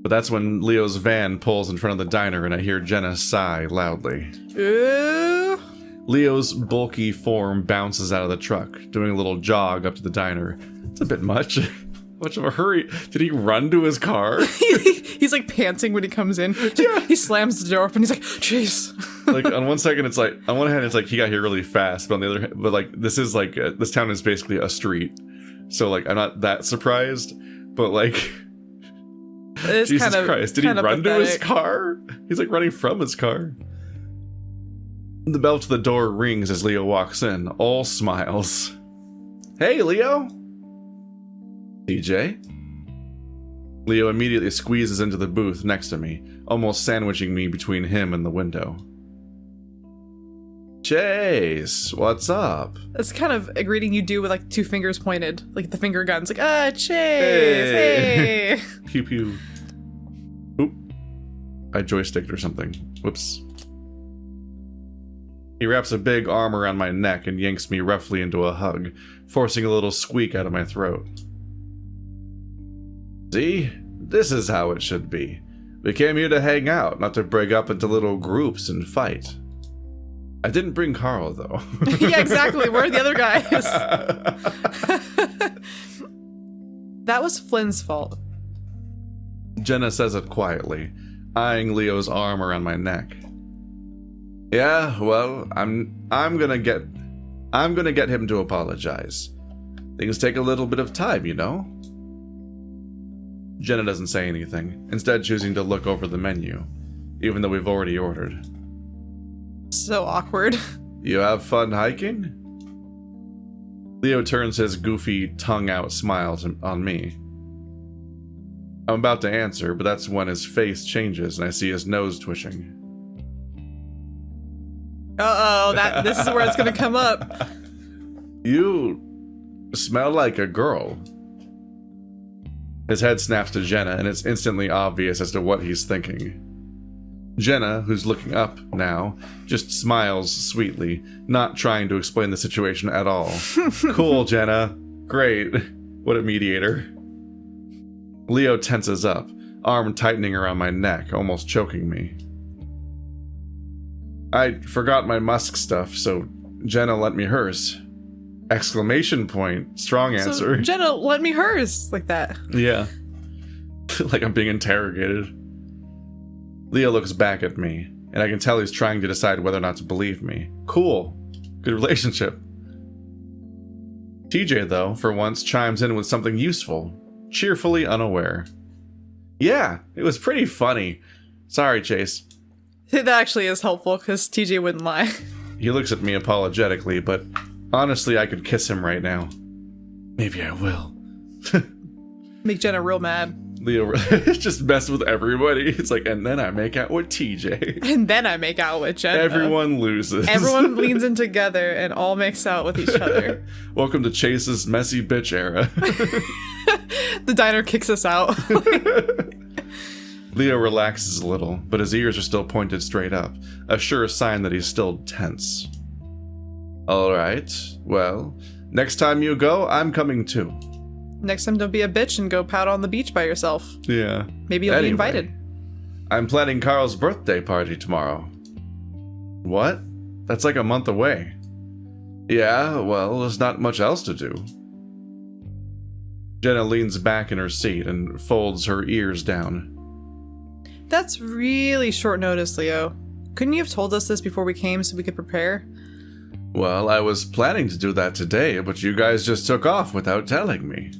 But that's when Leo's van pulls in front of the diner and I hear Jenna sigh loudly. Leo's bulky form bounces out of the truck, doing a little jog up to the diner. It's a bit much. Much of a hurry. Did he run to his car? He's like panting when he comes in. Yeah. He slams the door open. He's like, jeez. Like on one second, it's like, on one hand, it's like he got here really fast, but on the other hand, but like this is like, this town is basically a street. So like, I'm not that surprised, but like, Jesus Christ, did he run to his car? He's like running from his car. The bell to the door rings as Leo walks in, all smiles. Hey, Leo. TJ? Leo immediately squeezes into the booth next to me, almost sandwiching me between him and the window. Chase, what's up? That's kind of a greeting you do with like 2 fingers pointed, like the finger guns, like, Chase, hey. Pew pew. Oop. I joysticked or something. Whoops. He wraps a big arm around my neck and yanks me roughly into a hug, forcing a little squeak out of my throat. See? This is how it should be. We came here to hang out, not to break up into little groups and fight. I didn't bring Carl, though. Yeah, exactly. Where are the other guys? That was Flynn's fault. Jenna says it quietly, eyeing Leo's arm around my neck. Yeah, well, I'm gonna get him to apologize. Things take a little bit of time, you know? Jenna doesn't say anything, instead choosing to look over the menu, even though we've already ordered. So awkward. You have fun hiking? Leo turns his goofy, tongue-out smile on me. I'm about to answer, but that's when his face changes and I see his nose twitching. Uh-oh, this is where it's gonna come up. You smell like a girl. His head snaps to Jenna, and it's instantly obvious as to what he's thinking. Jenna, who's looking up now, just smiles sweetly, not trying to explain the situation at all. Cool, Jenna. Great. What a mediator. Leo tenses up, arm tightening around my neck, almost choking me. I forgot my musk stuff, so Jenna lent me hers. Exclamation point. Strong answer. So Jenna lent me hers. Like that. Yeah. Like I'm being interrogated. Leo looks back at me, and I can tell he's trying to decide whether or not to believe me. Cool. Good relationship. TJ, though, for once, chimes in with something useful, cheerfully unaware. Yeah, it was pretty funny. Sorry, Chase. That actually is helpful, because TJ wouldn't lie. He looks at me apologetically, but honestly, I could kiss him right now. Maybe I will. Make Jenna real mad. Leo just messed with everybody. It's like, and then I make out with TJ. And then I make out with Jenna. Everyone loses. Everyone leans in together and all makes out with each other. Welcome to Chase's messy bitch era. The diner kicks us out. Leo relaxes a little, but his ears are still pointed straight up, a sure sign that he's still tense. Alright, well, next time you go, I'm coming too. Next time, don't be a bitch and go pout on the beach by yourself. Yeah. Maybe you'll be invited. I'm planning Carl's birthday party tomorrow. What? That's like a month away. Yeah, well, there's not much else to do. Jenna leans back in her seat and folds her ears down. That's really short notice, Leo. Couldn't you have told us this before we came so we could prepare? Well, I was planning to do that today, but you guys just took off without telling me.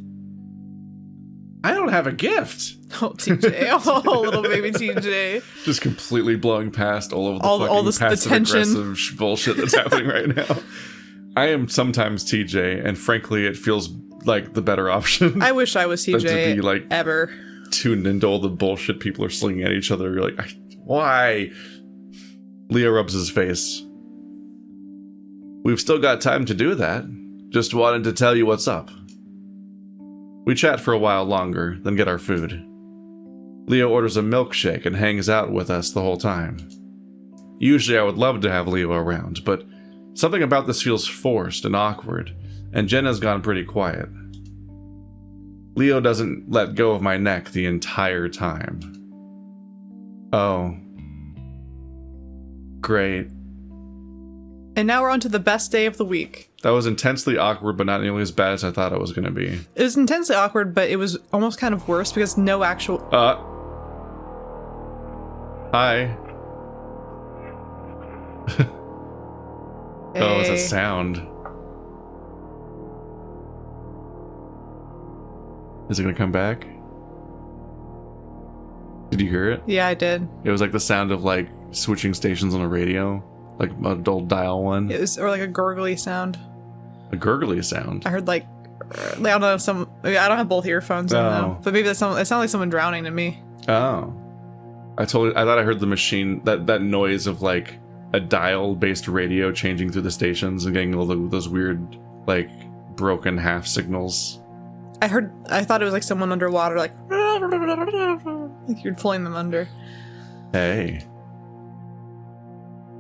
I don't have a gift. Oh, TJ. Oh, little baby TJ. Just completely blowing past all of the all the passive-aggressive bullshit that's happening right now. I am sometimes TJ, and frankly, it feels like the better option. I wish I was TJ than to be, like, ever. Tuned into all the bullshit people are slinging at each other. You're like, why? Leo rubs his face. We've still got time to do that. Just wanted to tell you what's up. We chat for a while longer, then get our food. Leo orders a milkshake and hangs out with us the whole time. Usually I would love to have Leo around, but something about this feels forced and awkward, and Jenna's gone pretty quiet. Leo doesn't let go of my neck the entire time. Oh. Great. And now we're on to the best day of the week. That was intensely awkward, but not nearly as bad as I thought it was going to be. It was intensely awkward, but it was almost kind of worse because no actual... Hi. Hey. Oh, it's a sound. Is it going to come back? Did you hear it? Yeah, I did. It was like the sound of like switching stations on a radio. Like an old dial one. It was, or like a gurgly sound. A gurgly sound? I heard like, I don't know, I don't have both earphones in though. But maybe it sounded like someone drowning to me. Oh. I thought I heard the machine, that noise of like a dial-based radio changing through the stations and getting all those weird, like, broken half signals. I thought it was like someone underwater, like you're pulling them under. Hey.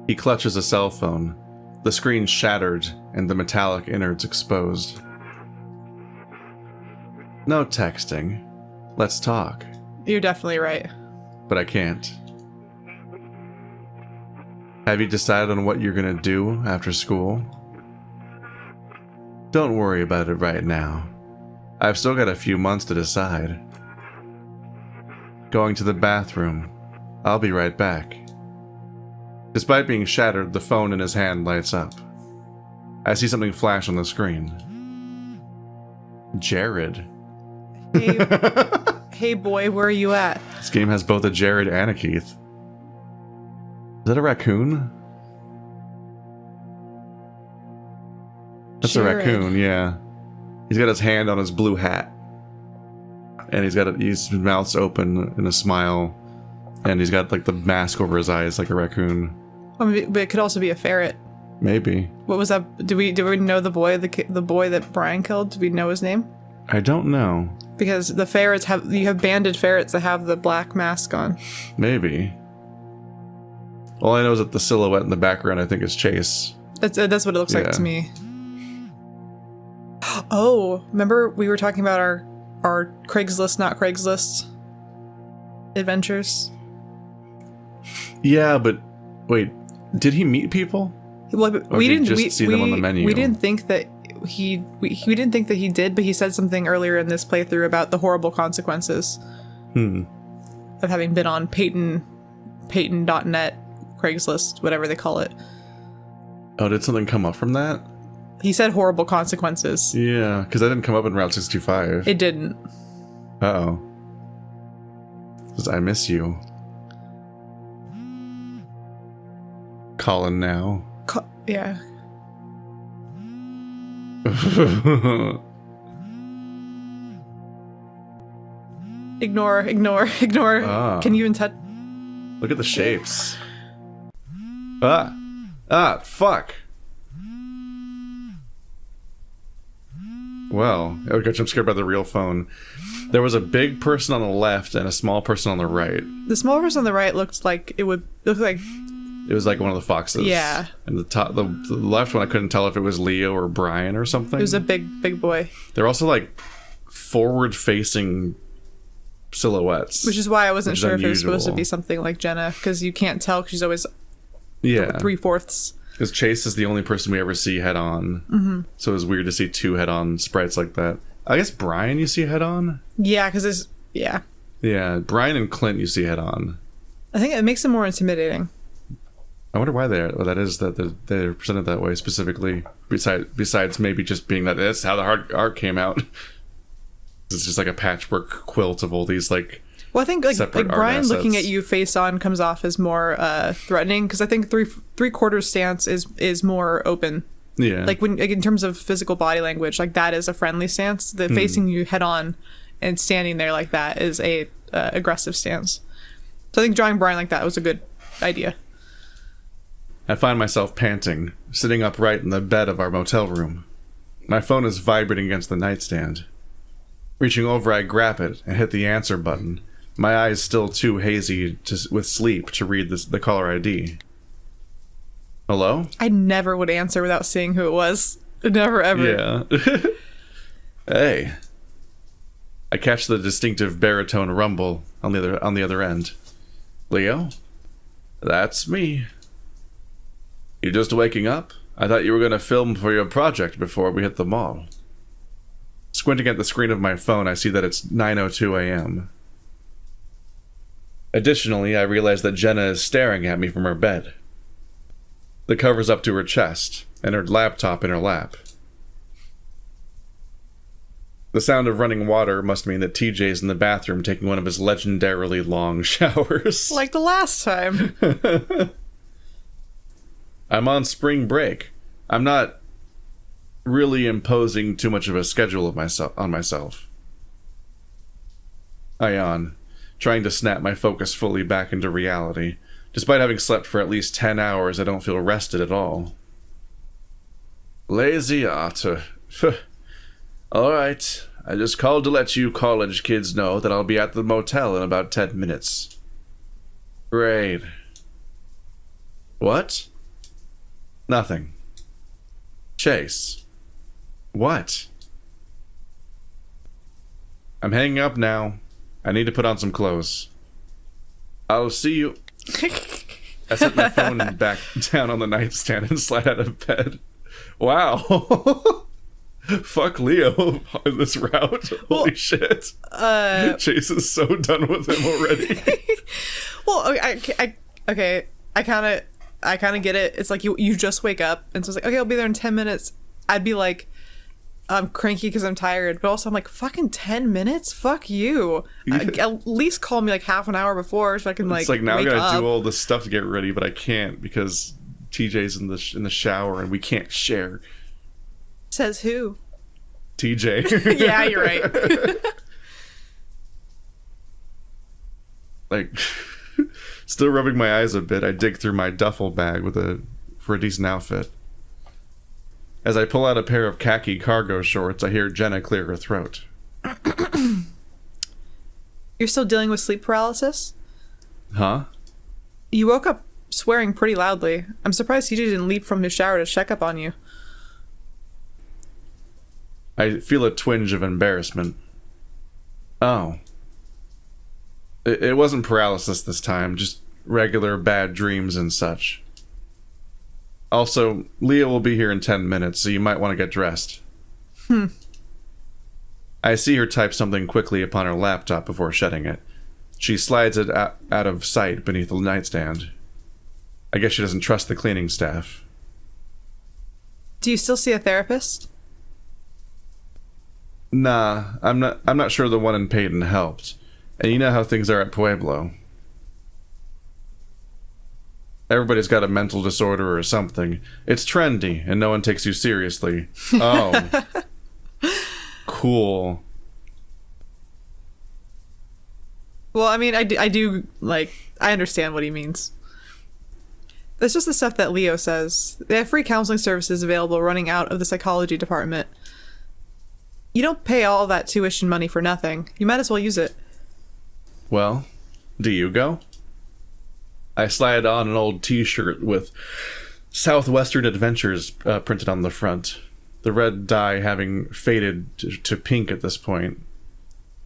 He clutches a cell phone. The screen shattered and the metallic innards exposed. No texting. Let's talk. You're definitely right. But I can't. Have you decided on what you're gonna do after school? Don't worry about it right now. I've still got a few months to decide. Going to the bathroom. I'll be right back. Despite being shattered, the phone in his hand lights up. I see something flash on the screen. Jared. Hey, hey boy, where are you at? This game has both a Jared and a Keith. Is that a raccoon? That's Jared. a raccoon, yeah. He's got his hand on his blue hat. And his mouth's open in a smile. And he's got like the mask over his eyes like a raccoon. But it could also be a ferret. Maybe. What was that? Do we know the boy that Brian killed? Do we know his name? I don't know. Because the ferrets you have banded ferrets that have the black mask on. Maybe. All I know is that the silhouette in the background I think is Chase. That's what it looks like to me. Oh, remember we were talking about our Craigslist, not Craigslist adventures? Yeah, but wait, did he meet people? Well, we did didn't he just see them on the menu? We didn't think that we didn't think that he did, but he said something earlier in this playthrough about the horrible consequences of having been on Peyton.net, Craigslist, whatever they call it. Oh, did something come up from that? He said horrible consequences. Yeah, because that didn't come up in Route 65. It didn't. Uh-oh. Says, I miss you. Colin now. Yeah. Ignore. Ah. Can you even touch? Look at the shapes. Fuck. Well, I got jump scared by the real phone. There was a big person on the left and a small person on the right. The small person on the right looked like it would look like. It was like one of the foxes. Yeah. And the left one, I couldn't tell if it was Leo or Brian or something. It was a big boy. They're also like forward-facing silhouettes, Which is why I wasn't sure if it was supposed to unusual. be something like Jenna, because you can't tell because she's always 3/4. Because Chase is the only person we ever see head on. Mm-hmm. So it was weird to see two head on sprites like that. I guess Brian you see head on? Yeah, because it's Yeah, Brian and Clint you see head on. I think it makes them more intimidating. I wonder why that is that they're presented that way specifically. Besides maybe just being that that's how the art came out. It's just like a patchwork quilt of all these like. Well, I think like Brian assets. looking at you face on comes off as more threatening because I think three-quarters stance is more open. Yeah. Like in terms of physical body language, like that is a friendly stance. The facing you head on and standing there like that is a aggressive stance. So I think drawing Brian like that was a good idea. I find myself panting, sitting upright in the bed of our motel room. My phone is vibrating against the nightstand. Reaching over, I grab it and hit the answer button. My eyes still too hazy with sleep to read the caller ID. Hello? I never would answer without seeing who it was. Never, ever. Yeah. Hey. I catch the distinctive baritone rumble on the other end. Leo? That's me. You just waking up? I thought you were going to film for your project before we hit the mall. Squinting at the screen of my phone, I see that it's 9:02 a.m. Additionally, I realize that Jenna is staring at me from her bed. The cover's up to her chest, and her laptop in her lap. The sound of running water must mean that TJ's in the bathroom taking one of his legendarily long showers. Like the last time. I'm on spring break. I'm not really imposing too much of a schedule on myself. I yawn, trying to snap my focus fully back into reality. Despite having slept for at least 10 hours, I don't feel rested at all. Lazy otter. Alright, I just called to let you college kids know that I'll be at the motel in about 10 minutes. Great. What? Nothing. Chase. What? I'm hanging up now. I need to put on some clothes. I'll see you. I set my phone back down on the nightstand and slide out of bed. Wow. Fuck Leo on this route. Holy shit. Chase is so done with him already. Well, okay. I kind of get it. It's like you just wake up, and so it's like, okay, I'll be there in 10 minutes. I'd be like, I'm cranky because I'm tired, but also I'm like, fucking 10 minutes? Fuck you. At least call me like half an hour before so I can like. It's like now I wake gotta up. do all this stuff to get ready, but I can't because TJ's in the shower and we can't share. Says who? TJ. Yeah, you're right. Like, still rubbing my eyes a bit, I dig through my duffel bag for a decent outfit. As I pull out a pair of khaki cargo shorts, I hear Jenna clear her throat. You're still dealing with sleep paralysis? Huh? You woke up swearing pretty loudly. I'm surprised TJ didn't leap from his shower to check up on you. I feel a twinge of embarrassment. Oh. It wasn't paralysis this time, just regular bad dreams and such. Also, Leah will be here in 10 minutes, so you might want to get dressed. I see her type something quickly upon her laptop before shutting it. She slides it out of sight beneath the nightstand. I guess she doesn't trust the cleaning staff. Do you still see a therapist? Nah, I'm not sure the one in Peyton helped. And you know how things are at Pueblo. Everybody's got a mental disorder or something. It's trendy, and no one takes you seriously. Oh. Cool. Well, I mean, I do, like, I understand what he means. That's just the stuff that Leo says. They have free counseling services available running out of the psychology department. You don't pay all that tuition money for nothing. You might as well use it. Well, do you go? I slide on an old t-shirt with Southwestern Adventures printed on the front. The red dye having faded to pink at this point.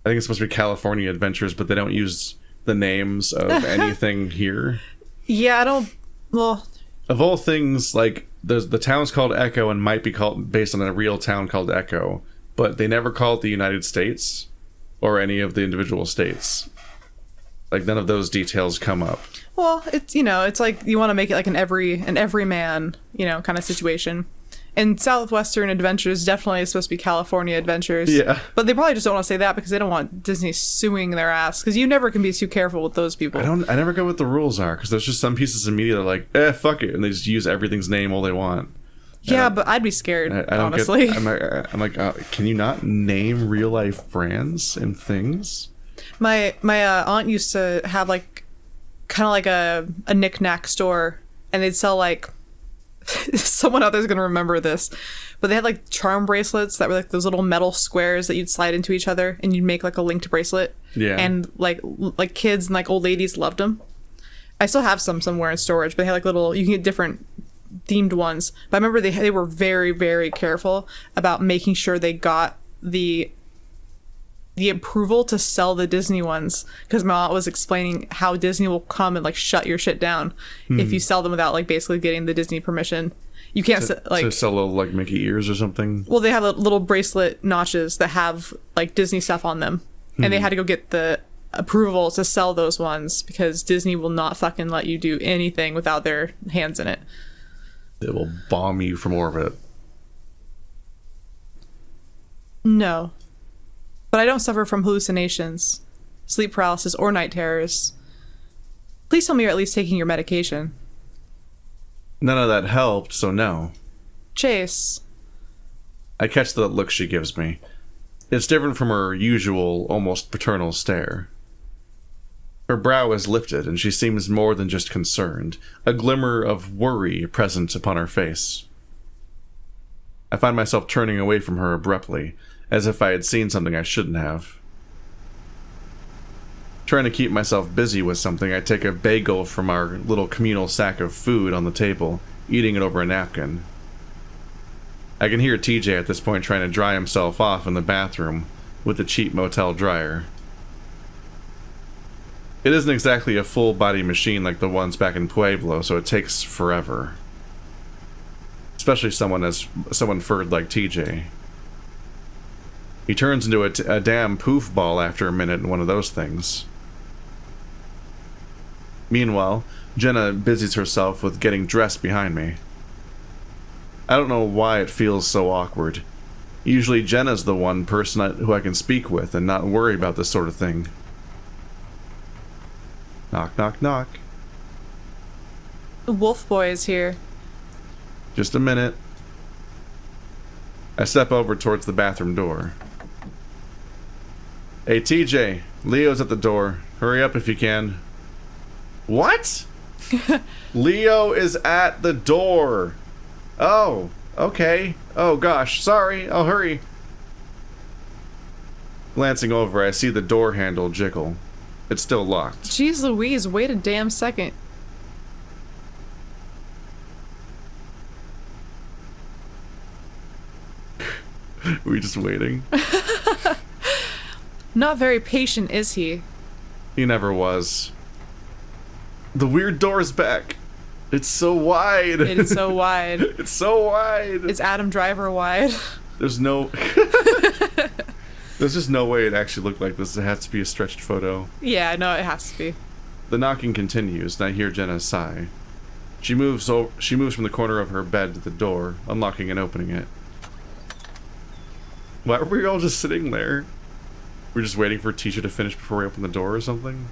I think it's supposed to be California Adventures, but they don't use the names of anything here. Yeah, I don't... Well... Of all things, like, the town's called Echo and might be called based on a real town called Echo, but they never call it the United States or any of the individual states. Like, none of those details come up. Well, it's, you know, it's like you want to make it like an everyman, you know, kind of situation. And Southwestern Adventures definitely is supposed to be California Adventures. Yeah. But they probably just don't want to say that because they don't want Disney suing their ass. Because you never can be too careful with those people. I never go what the rules are because there's just some pieces of media that are like, fuck it. And they just use everything's name all they want. Yeah, but I'd be scared, I don't honestly. I'm like, can you not name real life brands and things? My aunt used to have like kind of like a knick-knack store, and they'd sell like someone out there's gonna remember this, but they had like charm bracelets that were like those little metal squares that you'd slide into each other and you'd make like a linked bracelet. Yeah. And like kids and like old ladies loved them. I still have some somewhere in storage, but they had like little, you can get different themed ones. But I remember they were very, very careful about making sure they got the the approval to sell the Disney ones, because my aunt was explaining how Disney will come and like shut your shit down if you sell them without like basically getting the Disney permission. You can't to sell little like Mickey ears or something. Well, they have little bracelet notches that have like Disney stuff on them, and they had to go get the approval to sell those ones because Disney will not fucking let you do anything without their hands in it. It will bomb you from orbit. No. But I don't suffer from hallucinations, sleep paralysis, or night terrors. Please tell me you're at least taking your medication. None of that helped, so no. Chase. I catch the look she gives me. It's different from her usual, almost paternal stare. Her brow is lifted, and she seems more than just concerned, a glimmer of worry present upon her face. I find myself turning away from her abruptly, as if I had seen something I shouldn't have. Trying to keep myself busy with something, I take a bagel from our little communal sack of food on the table, eating it over a napkin. I can hear TJ at this point trying to dry himself off in the bathroom with the cheap motel dryer. It isn't exactly a full-body machine like the ones back in Pueblo, so it takes forever. Especially someone furred like TJ. He turns into a damn poof ball after a minute in one of those things. Meanwhile, Jenna busies herself with getting dressed behind me. I don't know why it feels so awkward. Usually Jenna's the one person who I can speak with and not worry about this sort of thing. Knock, knock, knock. The Wolf Boy is here. Just a minute. I step over towards the bathroom door. Hey TJ, Leo's at the door. Hurry up if you can. What? Leo is at the door. Oh, okay. Oh gosh, sorry, I'll hurry. Glancing over, I see the door handle jiggle. It's still locked. Jeez Louise, wait a damn second. We're just waiting. Not very patient, is he? He never was. The weird door is back. It's so wide. It is so wide. It's so wide. It's Adam Driver wide. There's no... There's just no way it actually looked like this. It has to be a stretched photo. Yeah, no, it has to be. The knocking continues, and I hear Jenna sigh. She moves from the corner of her bed to the door, unlocking and opening it. Why were we all just sitting there? We're just waiting for Tisha to finish before we open the door or something?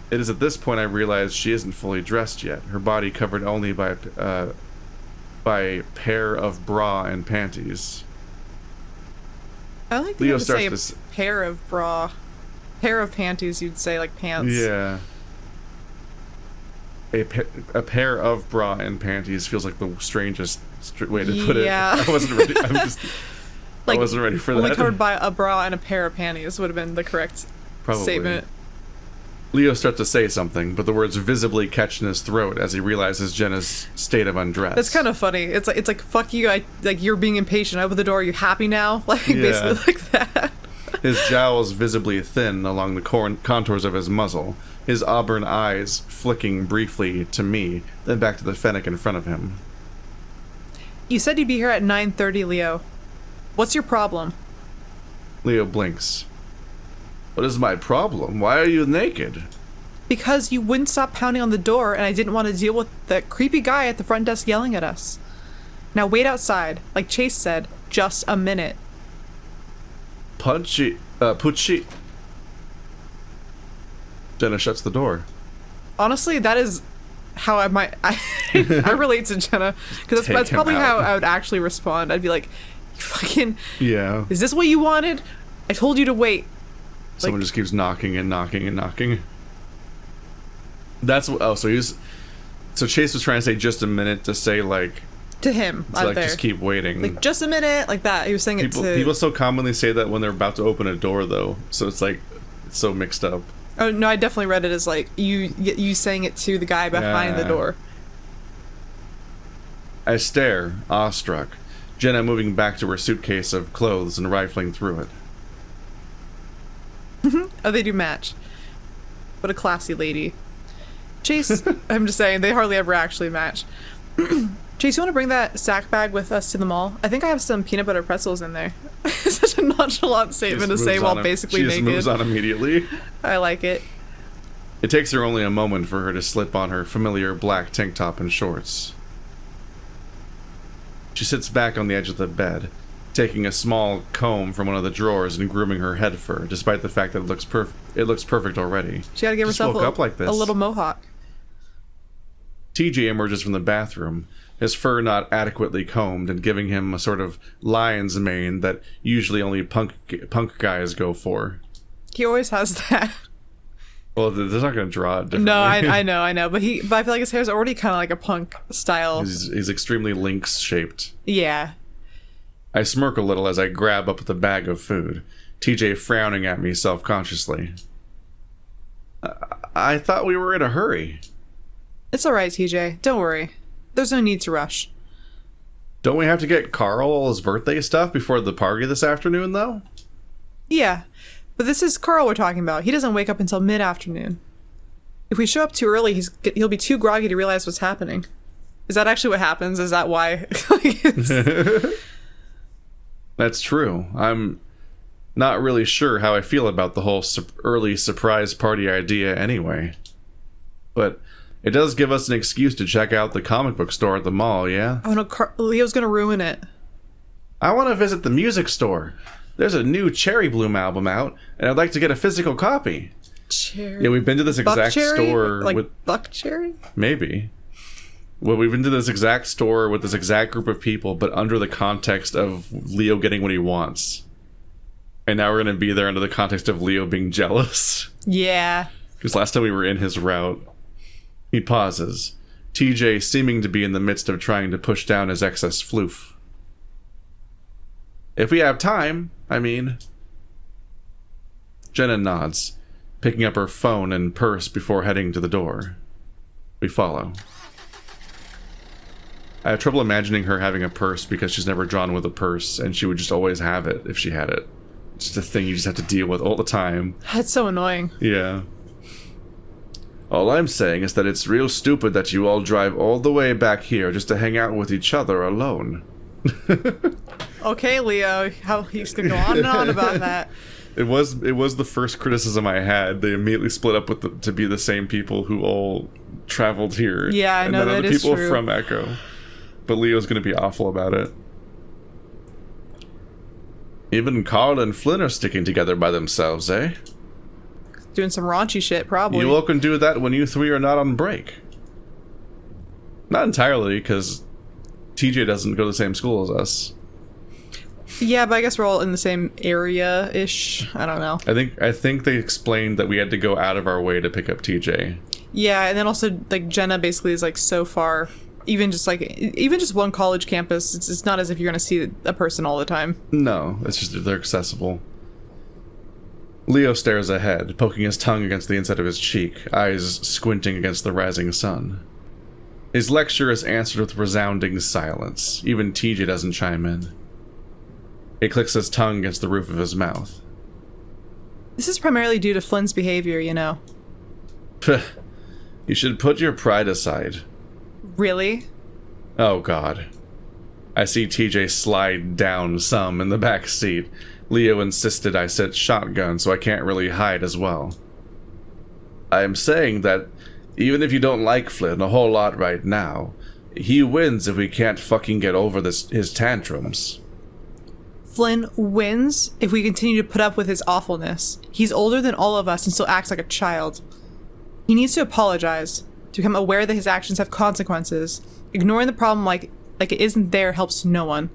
It is at this point I realize she isn't fully dressed yet, her body covered only by a pair of bra and panties. I like Leo to say starts a pair of pair of panties, you'd say, like pants. Yeah. A pair of bra and panties feels like the strangest way to put it. I wasn't ready. I wasn't ready for that. Only covered by a bra and a pair of panties would have been the correct statement. Leo starts to say something, but the words visibly catch in his throat as he realizes Jenna's state of undress. That's kind of funny. It's like fuck you. Like you're being impatient. I open the door. Are you happy now? Like basically like that. His jowls visibly thin along the contours of his muzzle. His auburn eyes flicking briefly to me, then back to the fennec in front of him. You said you'd be here at 9:30, Leo. What's your problem? Leo blinks. What is my problem? Why are you naked? Because you wouldn't stop pounding on the door, and I didn't want to deal with that creepy guy at the front desk yelling at us. Now wait outside. Like Chase said, just a minute. Pucci. Jenna shuts the door. Honestly, that is how I relate to Jenna, because that's probably how I would actually respond. I'd be like, you fucking... Yeah. Is this what you wanted? I told you to wait. Someone just keeps knocking and knocking and knocking. That's what... Oh, so Chase was trying to say just a minute to say, like... To him, out there. Just keep waiting. Like, just a minute, like that. He was saying it to... People so commonly say that when they're about to open a door, though. So it's like, it's so mixed up. Oh, no, I definitely read it as, like, you saying it to the guy behind the door. I stare, awestruck. Jenna moving back to her suitcase of clothes and rifling through it. Oh, they do match. What a classy lady. Chase, I'm just saying, they hardly ever actually match. Chase, you want to bring that sack bag with us to the mall? I think I have some peanut butter pretzels in there. Such a nonchalant statement to say while basically naked. She just moves on immediately. I like it. It takes her only a moment for her to slip on her familiar black tank top and shorts. She sits back on the edge of the bed, taking a small comb from one of the drawers and grooming her head fur, despite the fact that it looks perfect already. She gotta give herself a little mohawk. TJ emerges from the bathroom, his fur not adequately combed and giving him a sort of lion's mane that usually only punk guys go for. He always has that. Well, they're not going to draw it differently. No, I know, but I feel like his hair's already kind of like a punk style. He's extremely lynx shaped. Yeah. I smirk a little as I grab up the bag of food, TJ frowning at me self-consciously. I thought we were in a hurry. It's alright, TJ. Don't worry. There's no need to rush. Don't we have to get Carl all his birthday stuff before the party this afternoon, though? Yeah. But this is Carl we're talking about. He doesn't wake up until mid-afternoon. If we show up too early, he'll be too groggy to realize what's happening. Is that actually what happens? Is that why? That's true. I'm not really sure how I feel about the whole early surprise party idea anyway. But it does give us an excuse to check out the comic book store at the mall, yeah? Oh no, Leo's gonna ruin it. I want to visit the music store. There's a new Cherry Bloom album out, and I'd like to get a physical copy. Cherry? Yeah, we've been to this exact store like with... Buck Cherry? Maybe. Well, we've been to this exact store with this exact group of people, but under the context of Leo getting what he wants. And now we're going to be there under the context of Leo being jealous. Yeah. Because last time we were in his route. He pauses, TJ seeming to be in the midst of trying to push down his excess floof. If we have time, I mean. Jenna nods, picking up her phone and purse before heading to the door. We follow. I have trouble imagining her having a purse because she's never drawn with a purse, and she would just always have it if she had it. It's just a thing you just have to deal with all the time. That's so annoying. Yeah. All I'm saying is that it's real stupid that you all drive all the way back here just to hang out with each other alone. Okay, Leo, how he's gonna go on and on about that. It was the first criticism I had. They immediately split up to be the same people who all traveled here. Yeah, I know that is true. And then other people from Echo. But Leo's gonna be awful about it. Even Carl and Flynn are sticking together by themselves, eh? Doing some raunchy shit, probably. You all can do that when you three are not on break. Not entirely, because TJ doesn't go to the same school as us. Yeah, but I guess we're all in the same area-ish. I don't know. I think they explained that we had to go out of our way to pick up TJ. Yeah, and then also, like, Jenna basically is, like, so far. Even just one college campus, it's not as if you're going to see a person all the time. No, it's just they're accessible. Leo stares ahead, poking his tongue against the inside of his cheek, eyes squinting against the rising sun. His lecture is answered with resounding silence. Even TJ doesn't chime in. He clicks his tongue against the roof of his mouth. This is primarily due to Flynn's behavior, you know. You should put your pride aside. Really? Oh, God. I see TJ slide down some in the back seat. Leo insisted I sit shotgun, so I can't really hide as well. I am saying that even if you don't like Flynn a whole lot right now, he wins if we can't fucking get over his tantrums. Flynn wins if we continue to put up with his awfulness. He's older than all of us and still acts like a child. He needs to apologize, to become aware that his actions have consequences. Ignoring the problem like it isn't there helps no one.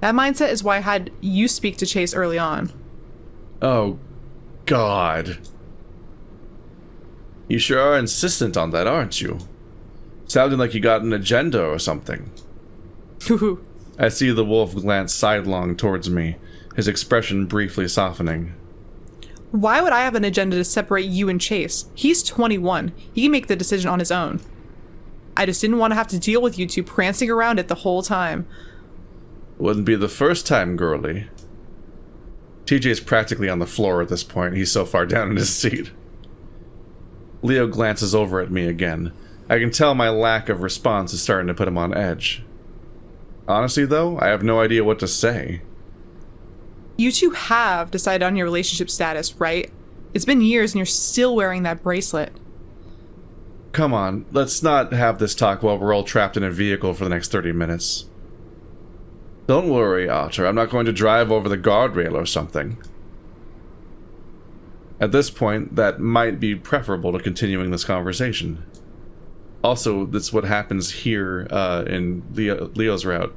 That mindset is why I had you speak to Chase early on. Oh, God. You sure are insistent on that, aren't you? Sounding like you got an agenda or something. I see the wolf glance sidelong towards me, his expression briefly softening. Why would I have an agenda to separate you and Chase? He's 21. He can make the decision on his own. I just didn't want to have to deal with you two prancing around it the whole time. Wouldn't be the first time, girlie. TJ's practically on the floor at this point. He's so far down in his seat. Leo glances over at me again. I can tell my lack of response is starting to put him on edge. Honestly, though, I have no idea what to say. You two have decided on your relationship status, right? It's been years and you're still wearing that bracelet. Come on, let's not have this talk while we're all trapped in a vehicle for the next 30 minutes. Don't worry, Otter, I'm not going to drive over the guardrail or something. At this point, that might be preferable to continuing this conversation. Also, that's what happens here in Leo's route.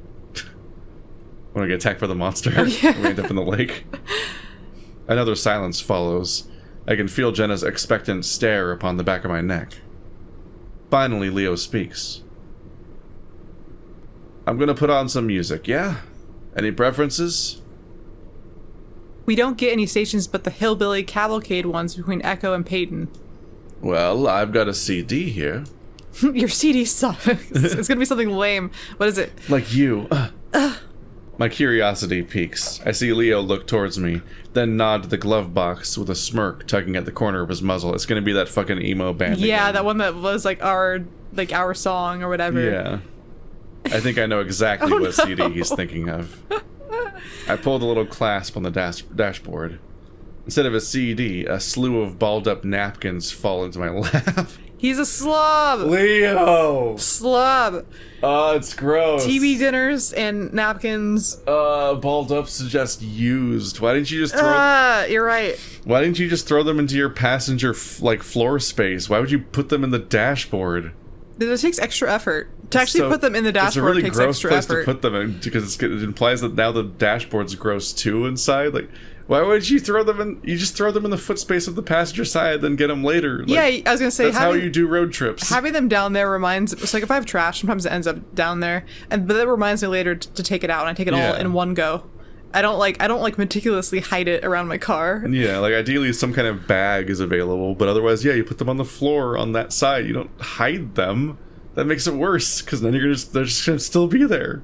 When I get attacked by the monster, oh, yeah. we end up in the lake. Another silence follows. I can feel Jenna's expectant stare upon the back of my neck. Finally, Leo speaks. I'm gonna put on some music, yeah? Any preferences? We don't get any stations but the hillbilly cavalcade ones between Echo and Peyton. Well, I've got a CD here. Your CD sucks. It's gonna be something lame. What is it? Like you. My curiosity piques. I see Leo look towards me, then nod to the glove box with a smirk tugging at the corner of his muzzle. It's gonna be that fucking emo band Yeah, again. that one that was like our song or whatever. Yeah. I think I know exactly Oh, what no. CD he's thinking of. I pulled a little clasp on the dashboard. Instead of a CD, a slew of balled up napkins fall into my lap. He's a slob. Leo! Slob. Oh, it's gross. TV dinners and napkins. Balled up suggests used. Why didn't you just throw... You're right. Why didn't you just throw them into your passenger, floor space? Why would you put them in the dashboard? It takes extra effort. To actually put them in the dashboard it's a really takes gross extra place effort. to put them in, because it implies that now the dashboard's gross too inside. Like, why would you throw them in? You just throw them in the foot space of the passenger side, then get them later. Like, Yeah, I was gonna say that's how you do road trips. Having them down there reminds. It's like if I have trash, sometimes it ends up down there, but that reminds me later to take it out, and I take it all Yeah. in one go. I don't like meticulously hide it around my car. Yeah, like ideally some kind of bag is available, but otherwise, yeah, you put them on the floor on that side. You don't hide them. That makes it worse, because then they're just gonna still be there.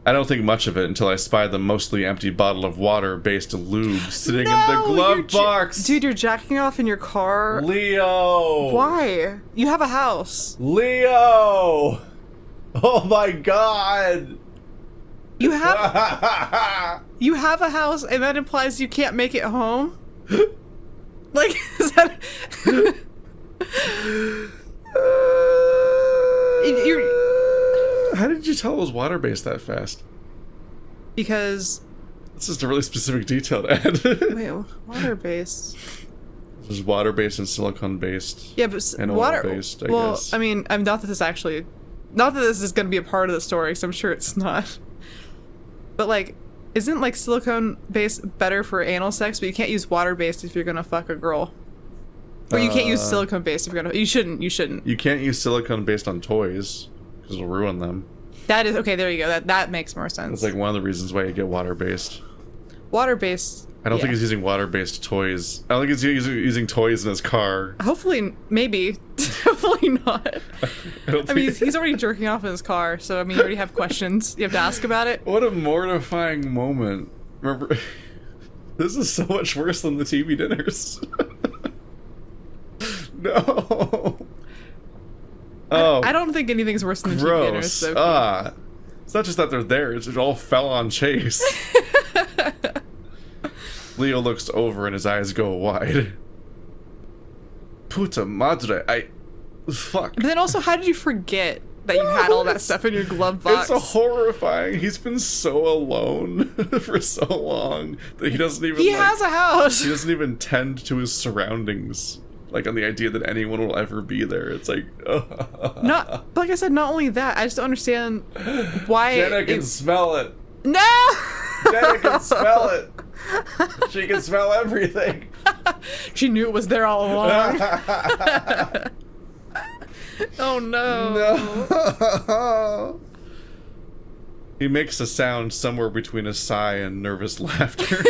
I don't think much of it until I spy the mostly empty bottle of water-based lube sitting in the glove box. Dude, you're jacking off in your car. Leo! Why? You have a house. Leo! Oh my god! You have you have a house, and that implies you can't make it home. Like, is that? How did you tell it was water-based that fast? Because It's just a really specific detail to add. wait, water-based. This is water-based and silicone-based. Yeah, but And water. oil-based, I Well, guess. I mean, I'm not that this actually, not that this is going to be a part of the story, because I'm sure it's not. But like, isn't like silicone-based better for anal sex? But you can't use water-based if you're gonna fuck a girl. Or you can't use silicone-based if you're gonna. You shouldn't. You shouldn't. You can't use silicone based on toys, because it'll ruin them. That is okay. There you go. That makes more sense. That's like one of the reasons why you get water-based. Water-based. I don't yeah. think he's using water-based toys. I don't think he's using toys in his car. Hopefully, maybe. Hopefully not. I I mean, he's already jerking off in his car, so I mean, you already have questions you have to ask about it. What a mortifying moment. Remember, this is so much worse than the TV dinners. No. Oh, I don't think anything's worse than the TV dinners. gross. So It's not just that they're there, it all fell on Chase. Leo looks over and his eyes go wide. Puta madre, fuck. But then also, how did you forget that you had all that stuff in your glove box? It's horrifying. He's been so alone for so long that he doesn't even He has a house. he doesn't even tend to his surroundings. Like, on the idea that anyone will ever be there. It's like, Not like I said. Not only that, I just don't understand why. Jenna can smell it. No. Jenna can smell it. She can smell everything. She knew it was there all along. Oh no. No. He makes a sound somewhere between a sigh and nervous laughter.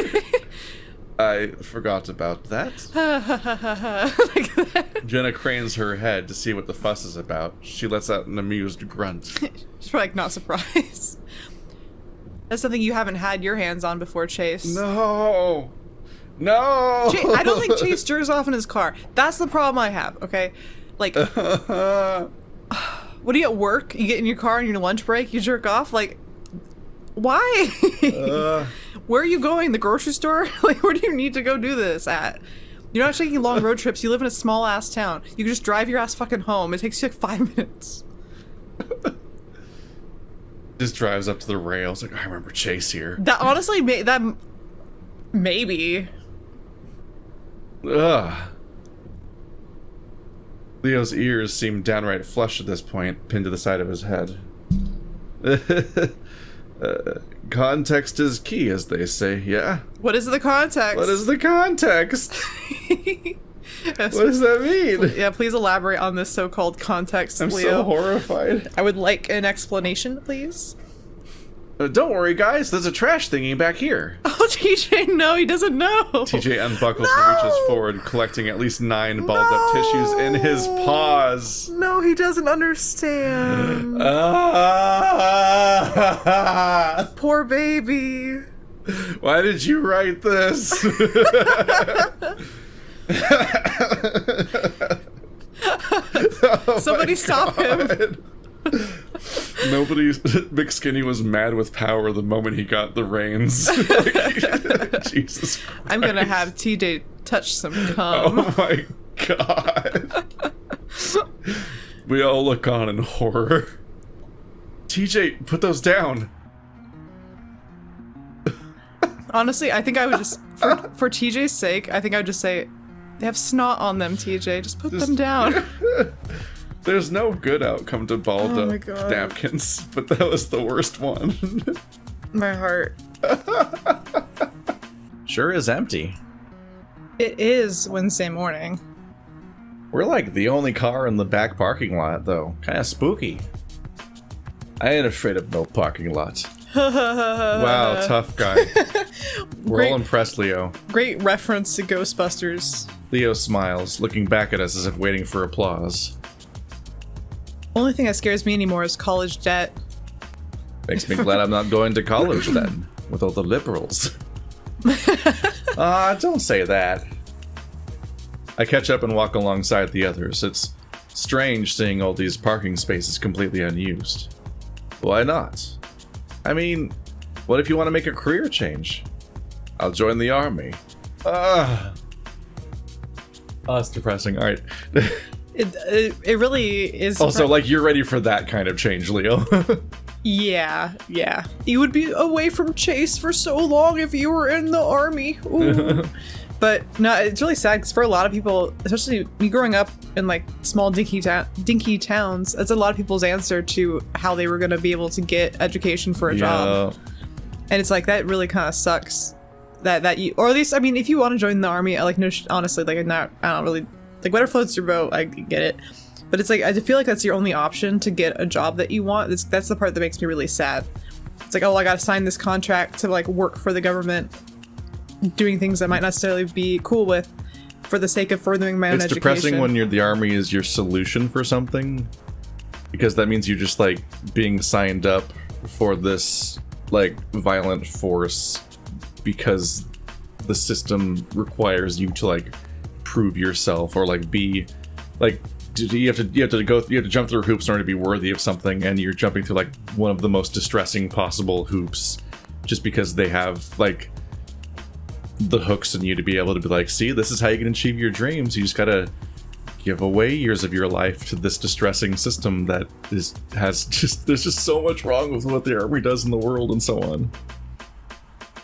I forgot about that. Like that. Jenna cranes her head to see what the fuss is about. She lets out an amused grunt. She's probably like not surprised. That's something you haven't had your hands on before, Chase. No. I don't think Chase jerks off in his car. That's the problem I have, okay? Like, what do you at work? You get in your car on your lunch break, you jerk off? Like, why? Where are you going? The grocery store? Like, where do you need to go do this at? You're not taking long road trips. You live in a small ass town. You can just drive your ass fucking home. It takes you like 5 minutes. Just drives up to the rails. Like, I remember Chase here. That honestly, maybe. Ugh. Leo's ears seem downright flush at this point, pinned to the side of his head. Context is key, as they say, yeah? What is the context? What is the context? What does that mean? Yeah, please elaborate on this so-called context, I'm Leo. so horrified. I would like an explanation, please. Don't worry, guys. There's a trash thingy back here. Oh, TJ, no, he doesn't know. TJ unbuckles and reaches forward, collecting at least 9 balled-up tissues in his paws. No, he doesn't understand. Poor baby. Why did you write this? Somebody stop him. McSkinny was mad with power the moment he got the reins. Jesus Christ. I'm gonna have TJ touch some cum. Oh my god. We all look on in horror. TJ, put those down. Honestly, I think I would just, for TJ's sake, I think I would just say, they have snot on them, TJ. Just put them down. There's no good outcome to balled Oh my up God. napkins, but that was the worst one. My heart. Sure is empty. It is Wednesday morning. We're like the only car in the back parking lot, though. Kind of spooky. I ain't afraid of no parking lot. Wow, tough guy. We're all impressed, Leo. Great reference to Ghostbusters. Leo smiles, looking back at us as if waiting for applause. Only thing that scares me anymore is college debt. Makes me glad I'm not going to college then, with all the liberals. Don't say that. I catch up and walk alongside the others. It's strange seeing all these parking spaces completely unused. Why not? I mean, what if you want to make a career change? I'll join the army. Oh, it's depressing. All right. It really is. Also, like, you're ready for that kind of change, Leo. Yeah. You would be away from Chase for so long if you were in the army. Ooh. But no, it's really sad because for a lot of people, especially me growing up in like small dinky towns, that's a lot of people's answer to how they were going to be able to get education for a job. And it's like, that really kind of sucks. That you, or at least, I mean, if you want to join the army, like, no, honestly, like, I don't really, like, whatever floats your boat, I get it. But it's like, I feel like that's your only option to get a job that you want. That's the part that makes me really sad. It's like, oh, I gotta sign this contract to, like, work for the government, doing things I might not necessarily be cool with for the sake of furthering my own education. It's depressing when the army is your solution for something, because that means you're just, like, being signed up for this, like, violent force because the system requires you to, like, prove yourself or, like, be, like, you have to jump through hoops in order to be worthy of something, and you're jumping through, like, one of the most distressing possible hoops just because they have, like, the hooks in you to be able to be like, see, this is how you can achieve your dreams. You just gotta give away years of your life to this distressing system that there's just so much wrong with what the army does in the world and so on.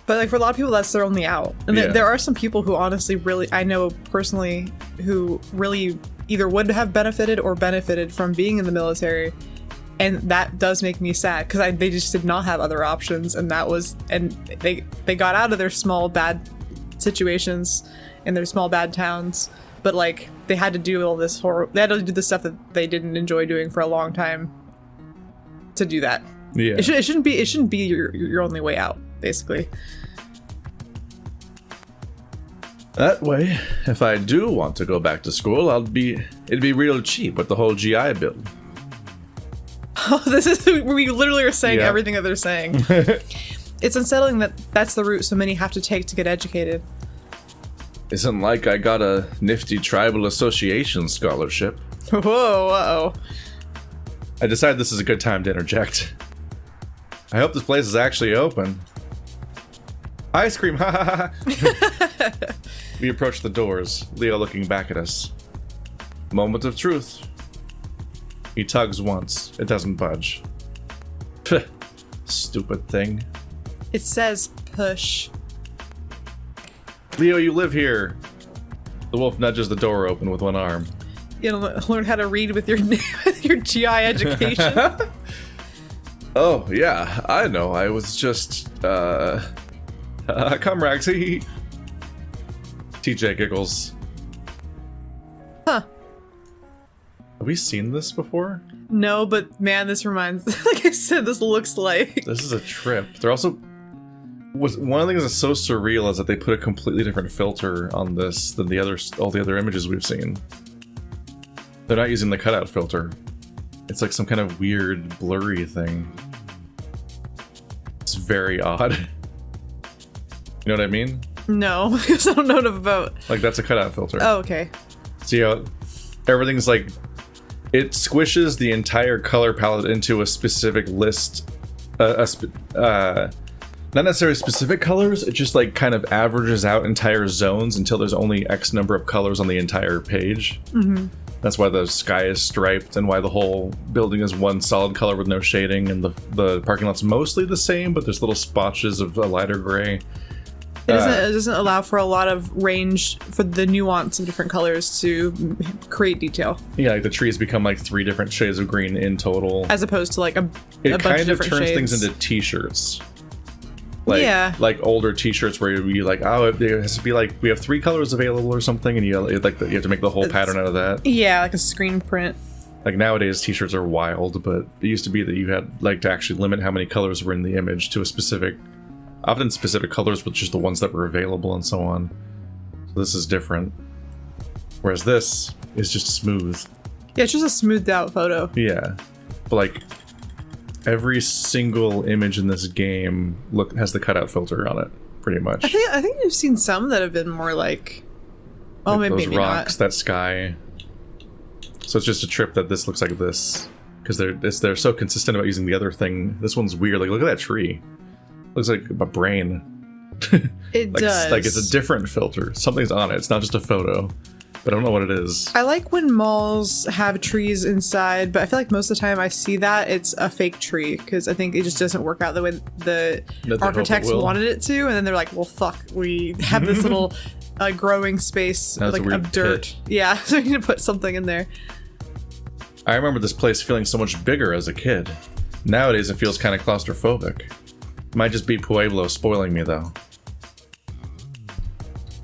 But like for a lot of people, that's their only out. And Yeah. there are some people who honestly really, I know personally, who really either would have benefited from being in the military. And that does make me sad because they just did not have other options. And they got out of their small bad situations in their small bad towns. But like they had to do all this they had to do the stuff that they didn't enjoy doing for a long time to do that. Yeah. It shouldn't be your only way out, basically. That way, if I do want to go back to school, it'd be real cheap with the whole GI Bill. Oh, this is we literally are saying Yeah. everything that they're saying. It's unsettling that that's the route so many have to take to get educated. Isn't like I got a nifty tribal association scholarship. Whoa, uh-oh. I decided this is a good time to interject. I hope this place is actually open. Ice cream, ha ha ha! We approach the doors, Leo looking back at us. Moment of truth. He tugs once. It doesn't budge. Pfft. Stupid thing. It says push. Leo, you live here. The wolf nudges the door open with one arm. You know, learn how to read with your your GI education. Oh, yeah, I know. I was just, come, Rags. TJ giggles. Huh. Have we seen this before? No, but man, this reminds, like I said, this looks like. This is a trip. They're also... One of the things that's so surreal is that they put a completely different filter on this than all the other images we've seen. They're not using the cutout filter. It's like some kind of weird, blurry thing. It's very odd. You know what I mean? No, because I don't know enough about. Like, that's a cutout filter. Oh, okay. See how everything's like... It squishes the entire color palette into a specific list. Not necessarily specific colors, it just like kind of averages out entire zones until there's only X number of colors on the entire page. Mm-hmm. That's why the sky is striped and why the whole building is one solid color with no shading, and the parking lot's mostly the same, but there's little spotches of a lighter gray. It doesn't allow for a lot of range for the nuance of different colors to create detail. Yeah, like the trees become like 3 different shades of green in total. As opposed to like a it bunch of different shades. It kind of turns things into t-shirts. Like, yeah. Like older t-shirts where you like, oh, it has to be like, we have 3 colors available or something, and you have to make the whole pattern out of that. Yeah, like a screen print. Like nowadays t-shirts are wild, but it used to be that you had like to actually limit how many colors were in the image to a specific, often specific colors with just the ones that were available and so on. So this is different. Whereas this is just smooth. Yeah, it's just a smoothed out photo. Yeah. But like every single image in this game has the cutout filter on it, pretty much. I think we've seen some that have been more like, oh, like maybe those rocks, not. That sky. So it's just a trip that this looks like this, because they're so consistent about using the other thing. This one's weird. Like, look at that tree. Looks like a brain. It like, does. Like it's a different filter. Something's on it. It's not just a photo. But I don't know what it is. I like when malls have trees inside, but I feel like most of the time I see that it's a fake tree, because I think it just doesn't work out the way the architects wanted it to, and then they're like, well, fuck, we have this little growing space like of dirt. Pit. Yeah, so we need to put something in there. I remember this place feeling so much bigger as a kid. Nowadays it feels kind of claustrophobic. Might just be Pueblo spoiling me, though.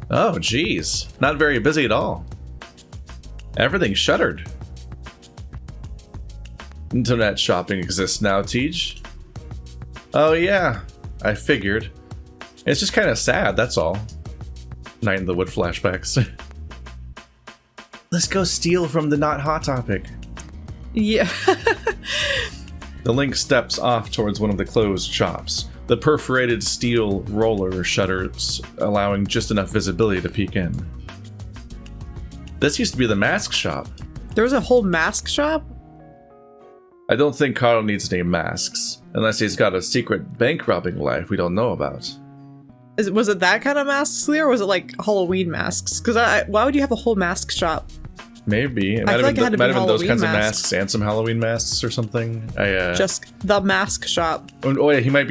Oh, geez. Not very busy at all. Everything's shuttered. Internet shopping exists now, Tej. Oh, yeah. I figured. It's just kind of sad, that's all. Night in the Wood flashbacks. Let's go steal from the Not Hot Topic. Yeah. The Link steps off towards one of the closed shops. The perforated steel roller shutters, allowing just enough visibility to peek in. This used to be the mask shop. There was a whole mask shop? I don't think Carl needs any masks, unless he's got a secret bank robbing life we don't know about. Was it that kind of masks, Leo, or was it like Halloween masks? Because why would you have a whole mask shop? Maybe. It might have been those kinds of masks and some Halloween masks or something. Just the mask shop. Oh yeah, he might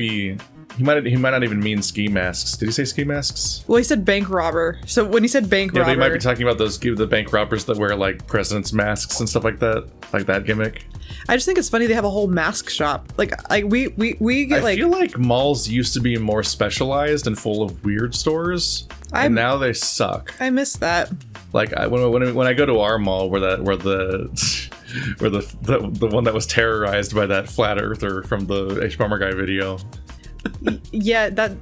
not even mean ski masks. Did he say ski masks? Well, he said bank robber. So when he said bank robber... Yeah, but he might be talking about the bank robbers that wear like president's masks and stuff like that gimmick. I just think it's funny they have a whole mask shop. Like we get I feel like malls used to be more specialized and full of weird stores, and now they suck. I miss that. Like when I go to our mall where the one that was terrorized by that flat earther from the H Bomber Guy video. Yeah, that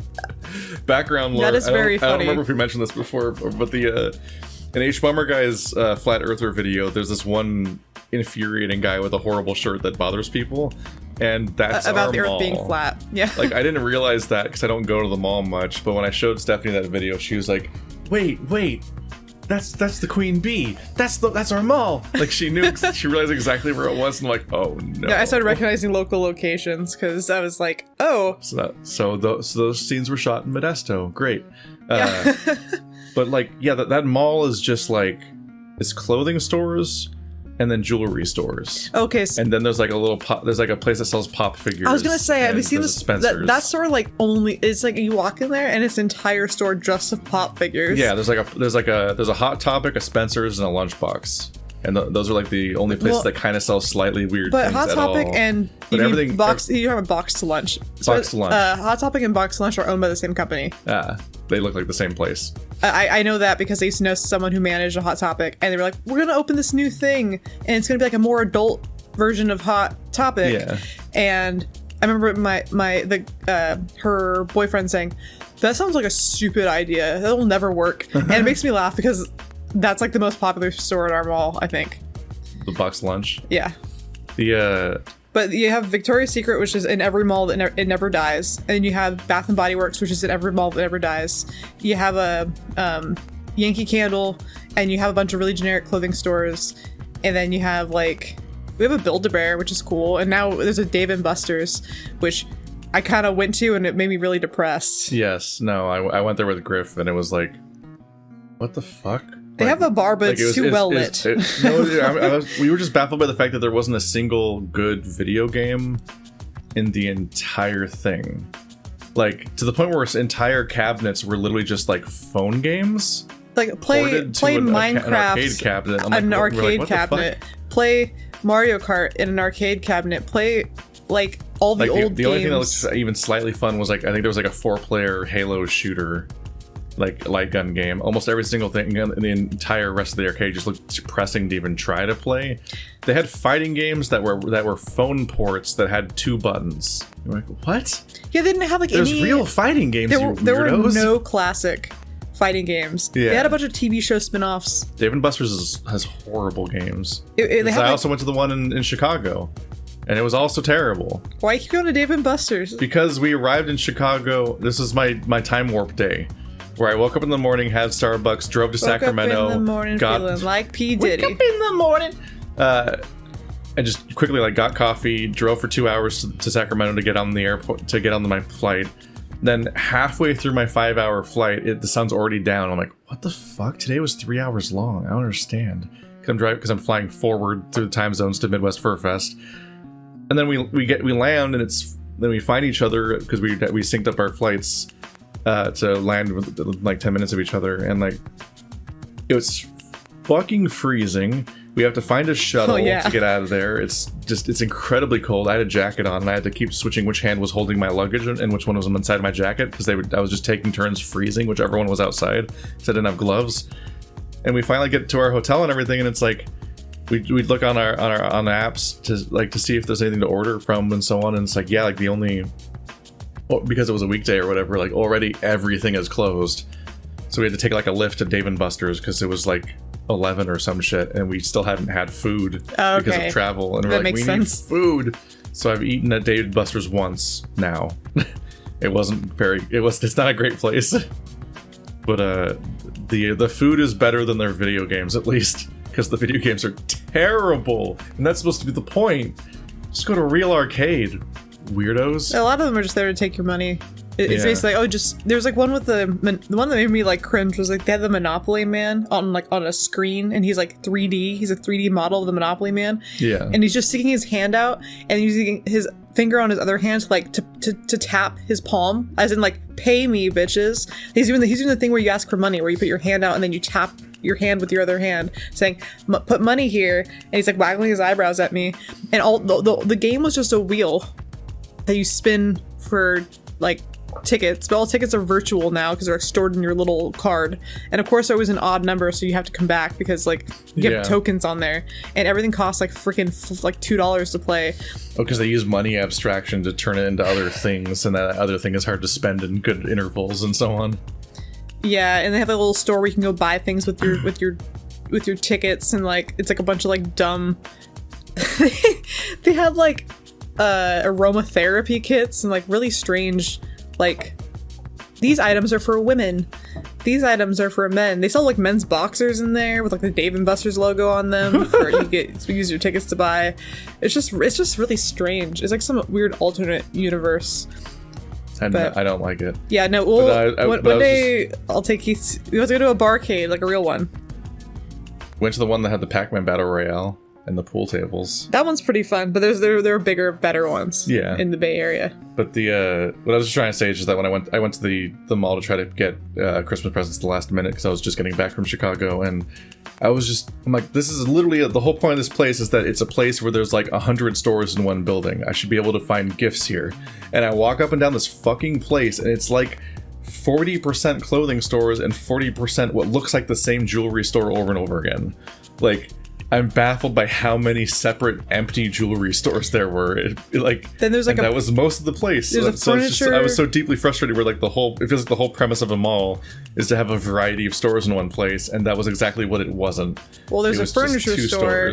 background lore. That is very funny. I don't remember if we mentioned this before, but in H Bomber Guy's flat earther video, there's this one infuriating guy with a horrible shirt that bothers people. and that's about our the mall. Earth being flat. Yeah. Like, I didn't realize that because I don't go to the mall much, but when I showed Stephanie that video, she was like, wait, that's the Queen Bee. That's our mall. Like, she knew, she realized exactly where it was, and I'm like, oh no. Yeah, I started recognizing local locations because I was like, oh. So those scenes were shot in Modesto. Great. Yeah. But like, yeah, that mall is just like, it's clothing stores and then jewelry stores. Okay. So and then there's like there's like a place that sells pop figures. I was gonna say, have you seen this? this? That store like only it's like you walk in there and it's an entire store just of pop figures. Yeah, there's a Hot Topic, a Spencer's, and a Lunchbox. And those are like the only places that kind of sell slightly weird things. But Hot Topic and you have a Box to Lunch. Box to Lunch. Hot Topic and Box to Lunch are owned by the same company. They look like the same place. I know that because I used to know someone who managed a Hot Topic, and they were like, "We're gonna open this new thing, and it's gonna be like a more adult version of Hot Topic." Yeah. And I remember her boyfriend saying, "That sounds like a stupid idea. That will never work." And it makes me laugh because that's like the most popular store in our mall, I think. The Box Lunch. Yeah. But you have Victoria's Secret, which is in every mall that it never dies, and then you have Bath and Body Works, which is in every mall that never dies. You have a Yankee Candle, and you have a bunch of really generic clothing stores, and then you have we have a Build-A-Bear, which is cool, and now there's a Dave & Buster's, which I kind of went to, and it made me really depressed. Yes, no, I went there with Griff, and it was like, what the fuck? They have a bar, but it's too well lit. We were just baffled by the fact that there wasn't a single good video game in the entire thing. Like, to the point where entire cabinets were literally just like phone games. Like, play Minecraft, an arcade cabinet. An arcade cabinet. Play Mario Kart in an arcade cabinet. Play like all the old games. The only thing that looked even slightly fun was like, I think there was like a 4-player Halo shooter, like light gun game. Almost every single thing in the entire rest of the arcade just looked depressing to even try to play. They had fighting games that were phone ports that had 2 buttons. You're like, what? Yeah, they didn't have like There's real fighting games. There were no classic fighting games. Yeah. They had a bunch of TV show spin-offs. Dave & Buster's has horrible games. I also went to the one in Chicago, and it was also terrible. Why you keep going to Dave & Buster's? Because we arrived in Chicago. This is my time warp day, where I woke up in the morning, had Starbucks, drove to Sacramento. Up in the morning, feeling like P. Diddy. Wake up in the morning. I just quickly got coffee, drove for 2 hours to Sacramento to get on the airport, to get on my flight. Then halfway through my 5-hour flight, the sun's already down. I'm like, what the fuck? Today was 3 hours long. I don't understand. Because I'm flying forward through the time zones to Midwest Fur Fest. And then we land, and then we find each other because we synced up our flights to land with like 10 minutes of each other, and like it was fucking freezing. We have to find a shuttle to get out of there. It's incredibly cold. I had a jacket on, and I had to keep switching which hand was holding my luggage and which one was inside my jacket because I was just taking turns freezing, whichever one was outside because I didn't have gloves. And we finally get to our hotel and everything, and it's like we look on our apps to see if there's anything to order from and so on, and it's like the only, because it was a weekday or whatever, like already everything is closed. So we had to take like a lift to Dave & Buster's because it was like 11 or some shit, and we still hadn't had food because of travel, and we're like, we need food. So I've eaten at Dave & Buster's once now. It's not a great place, but the food is better than their video games, at least, because the video games are terrible, and that's supposed to be the point. Just go to a real arcade, weirdos. A lot of them are just there to take your money. It's basically there's like one with the one that made me like cringe was like they had the Monopoly Man on a screen, and he's like 3D. He's a 3D model of the Monopoly Man. Yeah. And he's just sticking his hand out and using his finger on his other hand to tap his palm, as in like, pay me, bitches. He's doing the thing where you ask for money, where you put your hand out and then you tap your hand with your other hand, saying, put money here. And he's like waggling his eyebrows at me. And all the game was just a wheel that you spin for like tickets, but all tickets are virtual now because they're stored in your little card, and of course they're always an odd number, so you have to come back because like you have tokens on there, and everything costs like freaking like $2 to play. Because they use money abstraction to turn it into other things, and that other thing is hard to spend in good intervals and so on. Yeah, and they have a little store where you can go buy things with your tickets, and like it's like a bunch of like dumb they had like aromatherapy kits and like really strange, like, these items are for women, these items are for men. They sell like men's boxers in there with like the Dave and Buster's logo on them for you use your tickets to buy. It's just really strange. It's like some weird alternate universe. And I don't like it. Yeah, no. Well, one day I'll take Keith. We have to go to a barcade, like a real one. Went to the one that had the Pac-Man Battle Royale and the pool tables. That one's pretty fun, but there are bigger, better ones. Yeah. In the Bay Area. But the what I was just trying to say is just that when I went to the mall to try to get Christmas presents at the last minute because I was just getting back from Chicago, and I'm like, this is literally the whole point of this place is that it's a place where there's like 100 stores in one building. I should be able to find gifts here. And I walk up and down this fucking place, and it's like 40% clothing stores and 40% what looks like the same jewelry store over and over again. Like, I'm baffled by how many separate empty jewelry stores there were. Then there's like that was most of the place. There's a furniture. I was so deeply frustrated where like it feels like the whole premise of a mall is to have a variety of stores in one place, and that was exactly what it wasn't. Well, there's a furniture store.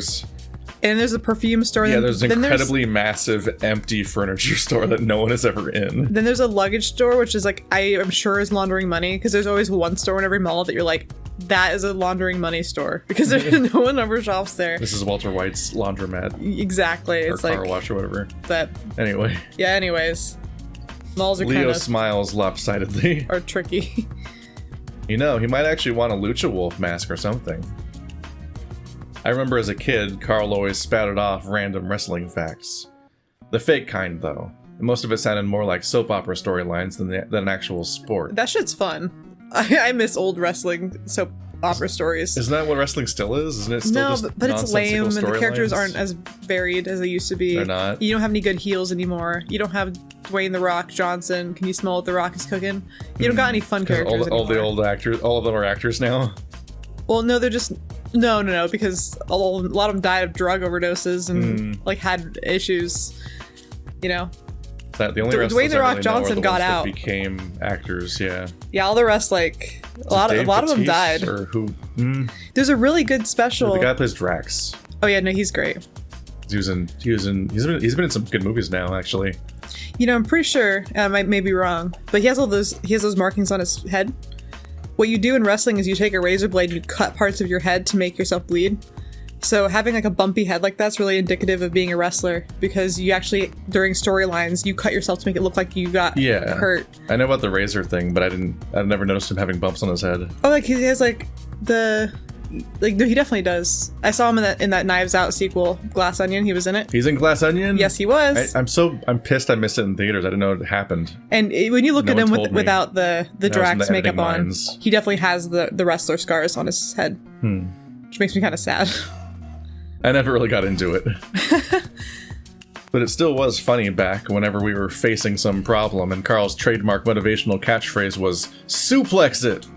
And there's a perfume store. Yeah, there's an incredibly massive empty furniture store that no one is ever in. Then there's a luggage store, which is like, I'm sure is laundering money, because there's always one store in every mall that you're like, that is a laundering money store, because there's no one ever shops there. This is Walter White's laundromat. Exactly. Or it's car like wash or whatever. But anyway. Yeah, malls are Leo kind of smiles lopsidedly. Are tricky. You know, he might actually want a Lucha Wolf mask or something. I remember as a kid, Carl always spouted off random wrestling facts. The fake kind, though. Most of it sounded more like soap opera storylines than an actual sport. That shit's fun. I miss old wrestling soap opera stories. Isn't that what wrestling still is? Isn't it still just but it's lame, and the characters lines? Aren't as varied as they used to be. They're not. You don't have any good heels anymore. You don't have Dwayne "The Rock" Johnson. Can you smell what The Rock is cooking? You don't got any fun characters anymore. All the old actors, all of them are actors now? Well, no, they're just... No, because a lot of them died of drug overdoses and like had issues, you know. The only Dwayne "The Rock" Johnson got out. Became actors, yeah. Yeah, all the rest, like a lot of them died. Or who? There's a really good special. The guy who plays Drax. Oh yeah, no, he's great. He's been in some good movies now, actually. You know, I'm pretty sure, I may be wrong, but he has those markings on his head. What you do in wrestling is you take a razor blade and you cut parts of your head to make yourself bleed. So having like a bumpy head like that's really indicative of being a wrestler, because you actually, during storylines, you cut yourself to make it look like you got hurt. I know about the razor thing, but I've never noticed him having bumps on his head. Oh, like he has he definitely does. I saw him in that Knives Out sequel, Glass Onion. He was in it. He's in Glass Onion? Yes, he was. I'm pissed I missed it in theaters. I didn't know it happened. And when you look at him without the Drax makeup on, he definitely has the wrestler scars on his head. Which makes me kind of sad. I never really got into it. But it still was funny back whenever we were facing some problem and Carl's trademark motivational catchphrase was, "Suplex it!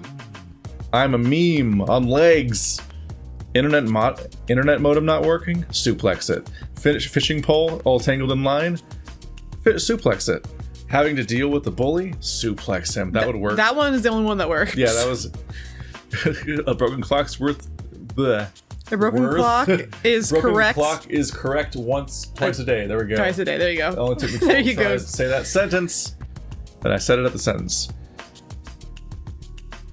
I'm a meme on legs. Internet modem not working? Suplex it. Fishing pole all tangled in line? Suplex it. Having to deal with the bully? Suplex him." That would work. That one is the only one that works. Yeah, that was... A broken clock's worth... Bleh. A broken clock is correct. Broken clock is correct twice a day. There we go. Twice a day. There you go. It only took me 12 there you tries go. to say that sentence. And I said it at the sentence.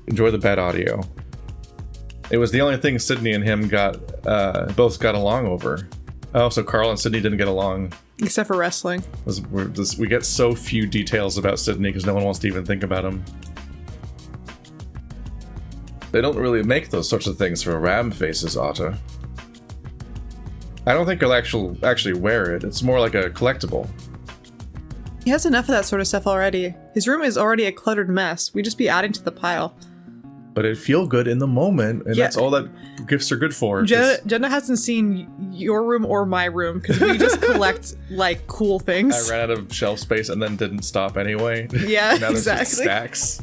Enjoy the bad audio. It was the only thing Sydney and him both got along over. Oh, so Carl and Sydney didn't get along. Except for wrestling. We get so few details about Sydney because no one wants to even think about him. They don't really make those sorts of things for ram faces, Otter. I don't think he'll actually wear it. It's more like a collectible. He has enough of that sort of stuff already. His room is already a cluttered mess. We'd just be adding to the pile. But it'd feel good in the moment, and that's all that gifts are good for. Jenna hasn't seen your room or my room, because we just collect, like, cool things. I ran out of shelf space and then didn't stop anyway. Yeah, now there's just stacks.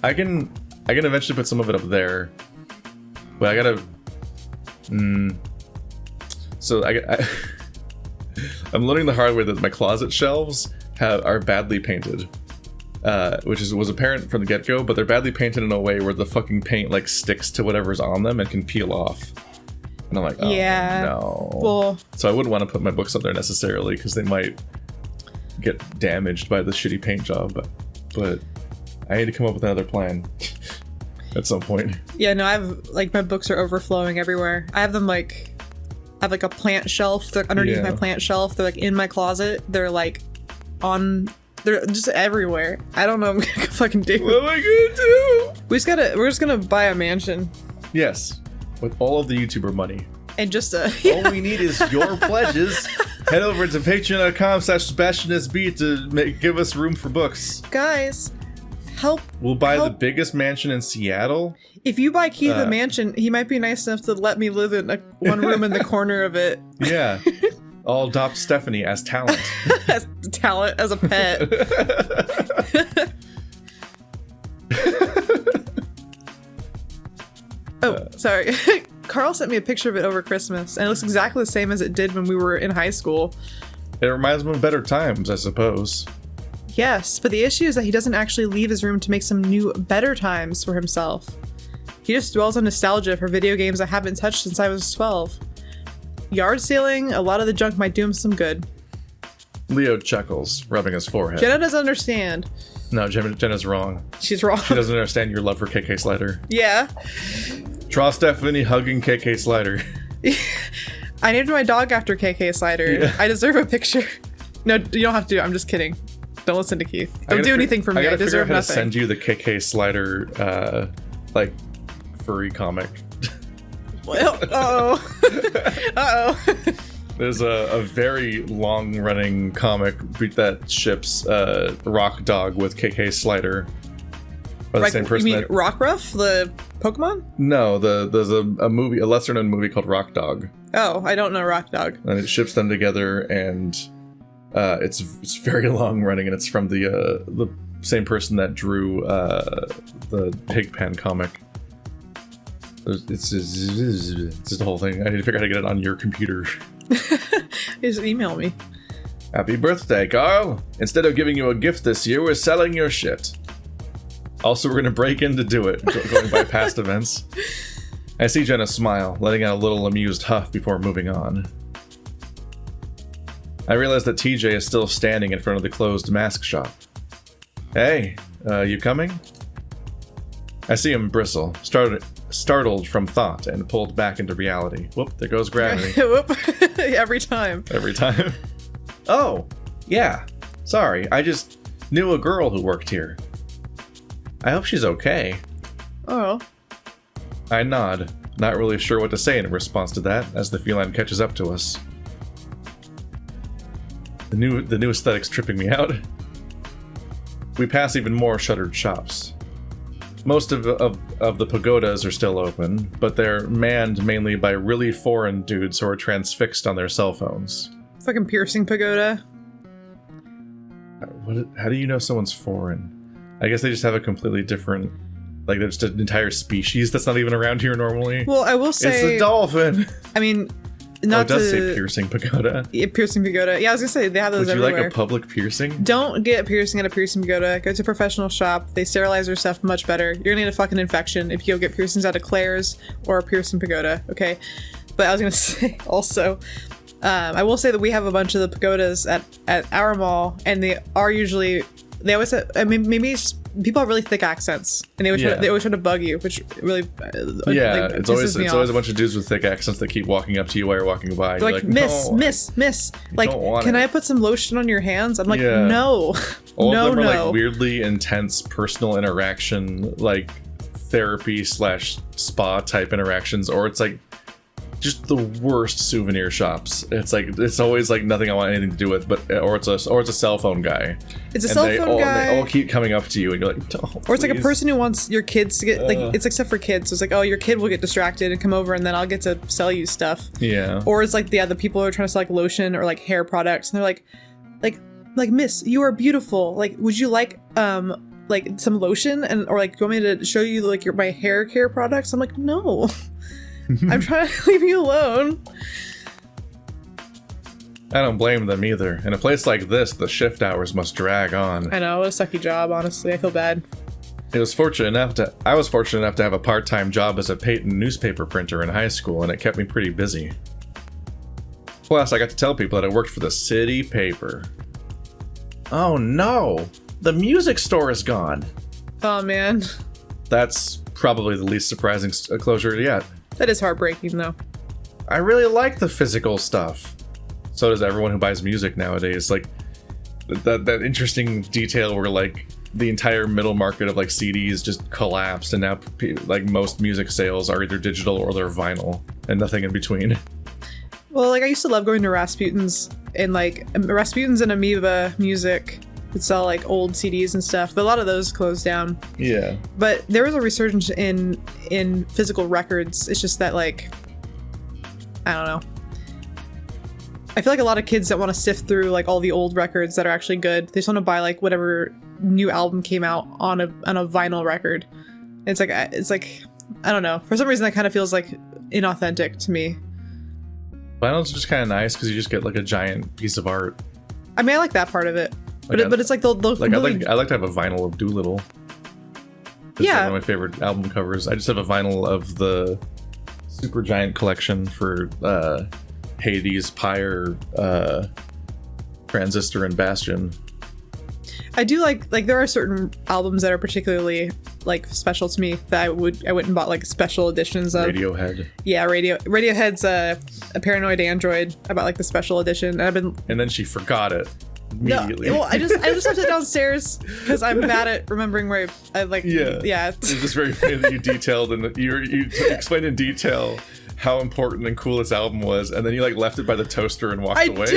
I can eventually put some of it up there. But I gotta... So I'm learning the hard way that my closet shelves are badly painted. Which was apparent from the get-go, but they're badly painted in a way where the fucking paint like sticks to whatever's on them and can peel off. And I'm like, oh no. Well, so I wouldn't want to put my books up there necessarily because they might get damaged by the shitty paint job, but I need to come up with another plan at some point. Yeah, no, I have, like, my books are overflowing everywhere. I have them, like, I have, like, a plant shelf. They're underneath my plant shelf. They're, like, in my closet. They're, like, they're just everywhere. I don't know what I'm gonna fucking do. What am I gonna do? We're just gonna buy a mansion. Yes, with all of the YouTuber money. And just all we need is your pledges. Head over to patreon.com/SebastianSB to give us room for books. Guys, help. We'll buy the biggest mansion in Seattle. If you buy Keith a mansion, he might be nice enough to let me live in one room in the corner of it. Yeah. I'll adopt Stephanie as talent. As talent, as a pet. Sorry. Carl sent me a picture of it over Christmas, and it looks exactly the same as it did when we were in high school. It reminds me of better times, I suppose. Yes, but the issue is that he doesn't actually leave his room to make some new, better times for himself. He just dwells on nostalgia for video games I haven't touched since I was 12. Yard sealing, a lot of the junk might do him some good. Leo chuckles, rubbing his forehead. Jenna doesn't understand. No, Jenna's wrong. She's wrong. She doesn't understand your love for KK Slider. Yeah. Draw Stephanie hugging KK Slider. I named my dog after KK Slider. Yeah. I deserve a picture. No, you don't have to. I'm just kidding. Don't listen to Keith. Don't do anything for me. I deserve nothing. To send you the KK Slider, like, furry comic. Well, uh-oh. There's a very long-running comic that ships Rock Dog with KK Slider. By the same person. You mean Rockruff, the Pokemon? No, there's a movie, a lesser-known movie called Rock Dog. Oh, I don't know Rock Dog. And it ships them together, and it's very long-running, and it's from the same person that drew the Pigpen comic. It's just the whole thing. I need to figure out how to get it on your computer. Just email me. Happy birthday, Carl! Instead of giving you a gift this year, we're selling your shit. Also, we're gonna break in to do it, going by past events. I see Jenna smile, letting out a little amused huff before moving on. I realize that TJ is still standing in front of the closed mask shop. Hey, you coming? I see him bristle, startled from thought and pulled back into reality. Whoop, there goes gravity. Whoop. Every time. Every time. Oh, yeah. Sorry, I just knew a girl who worked here. I hope she's okay. Oh. I nod, not really sure what to say in response to that, as the feline catches up to us. The new aesthetic's tripping me out. We pass even more shuttered shops. Most of the pagodas are still open, but they're manned mainly by really foreign dudes who are transfixed on their cell phones. Fucking piercing pagoda. How do you know someone's foreign? I guess they just have a completely different... Like, there's just an entire species that's not even around here normally. Well, I will say... It's a dolphin! I mean... Not it does say piercing pagoda. Yeah, piercing pagoda. Yeah, I was gonna say, they have those everywhere. Would you like a public piercing? Don't get a piercing at a piercing pagoda. Go to a professional shop. They sterilize their stuff much better. You're gonna need a fucking infection if you go get piercings out of Claire's or a piercing pagoda, okay? But I was gonna say, also, I will say that we have a bunch of the pagodas at our mall, and they are usually... They always have, I mean, maybe it's just, people have really thick accents, and they always try to bug you, which really it's always a bunch of dudes with thick accents that keep walking up to you while you're walking by. They're like, miss, like, can I put some lotion on your hands? I'm like, no, all of them are like weirdly intense personal interaction, like therapy / spa type interactions, or it's like just the worst souvenir shops. It's always like nothing I want anything to do with, or it's a cell phone guy. It's a cell phone guy. They all keep coming up to you, and you're like, oh, or it's like a person who wants your kids to get it's except for kids. So it's like, oh, your kid will get distracted and come over, and then I'll get to sell you stuff. Yeah. Or it's like the people who are trying to sell like lotion or like hair products, and they're like, miss, you are beautiful. Like, would you like some lotion or like, do you want me to show you like my hair care products? I'm like, no. I'm trying to leave you alone. I don't blame them either. In a place like this, the shift hours must drag on. I know, what a sucky job, honestly. I feel bad. I was fortunate enough to have a part-time job as a Peyton newspaper printer in high school, and it kept me pretty busy. Plus, I got to tell people that I worked for the city paper. Oh no, the music store is gone. Oh man, That's probably the least surprising closure yet. that is heartbreaking though. I really like the physical stuff. So does everyone who buys music nowadays. Like that interesting detail where like the entire middle market of like CDs just collapsed, and now like most music sales are either digital or they're vinyl, and nothing in between. Well, like I used to love going to Rasputin's and like Rasputin's and Amoeba Music would sell like old CDs and stuff, but a lot of those closed down. Yeah. But there was a resurgence in physical records. It's just that like, I don't know. I feel like a lot of kids that want to sift through like all the old records that are actually good. They just want to buy like whatever new album came out on a vinyl record. It's like I don't know. For some reason, that kind of feels like inauthentic to me. Vinyl's just kind of nice because you just get like a giant piece of art. I mean, I like that part of it, but Like, but it's like the Like I like to have a vinyl of Doolittle. It's Yeah. one of my favorite album covers. I just have a vinyl of the Supergiant collection for Hades, Pyre, Transistor, and Bastion. I do like there are certain albums that are particularly like special to me that I wouldn't bought like special editions of. Radiohead. Yeah, Radiohead's a Paranoid Android. I bought like the special edition. And then she forgot it immediately. No, well, I just left it downstairs because I'm bad at remembering where I like. Yeah. It's just very funny that you detailed and you explained in detail how important and cool this album was, and then you like left it by the toaster and walked away.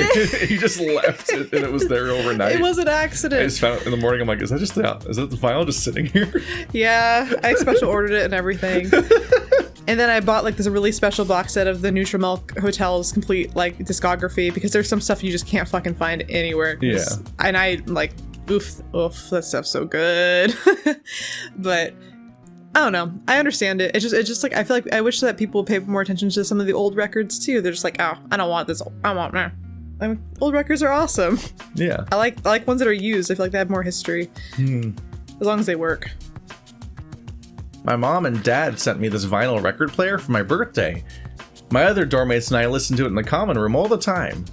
You just left it, and it was there overnight. It was an I accident. just found it in the morning. I'm like, is that the vinyl just sitting here? Yeah, I special ordered it and everything. And then I bought like this really special box set of the Nutrimilk Hotel's complete like discography because there's some stuff you just can't fucking find anywhere. Yeah. And I like, oof, that stuff's so good. But I don't know. I understand it. It's just like I feel like I wish that people pay more attention to some of the old records too. They're just like, oh, I don't want this. I want nah. I mean, old records are awesome. Yeah. I like ones that are used. I feel like they have more history. As long as they work. My mom and dad sent me this vinyl record player for my birthday. My other doormates and I listen to it in the common room all the time.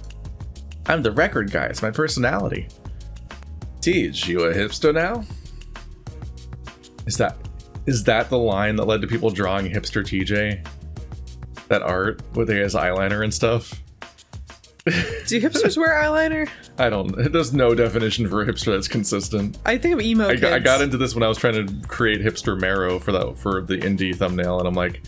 I'm the record guy. It's my personality. Teej, you a hipster now? Is that the line that led to people drawing hipster TJ? That art with his eyeliner and stuff? Do hipsters wear eyeliner? I don't. There's no definition for hipster that's consistent. I think of emo kids. I got into this when I was trying to create hipster marrow for the indie thumbnail, and I'm like,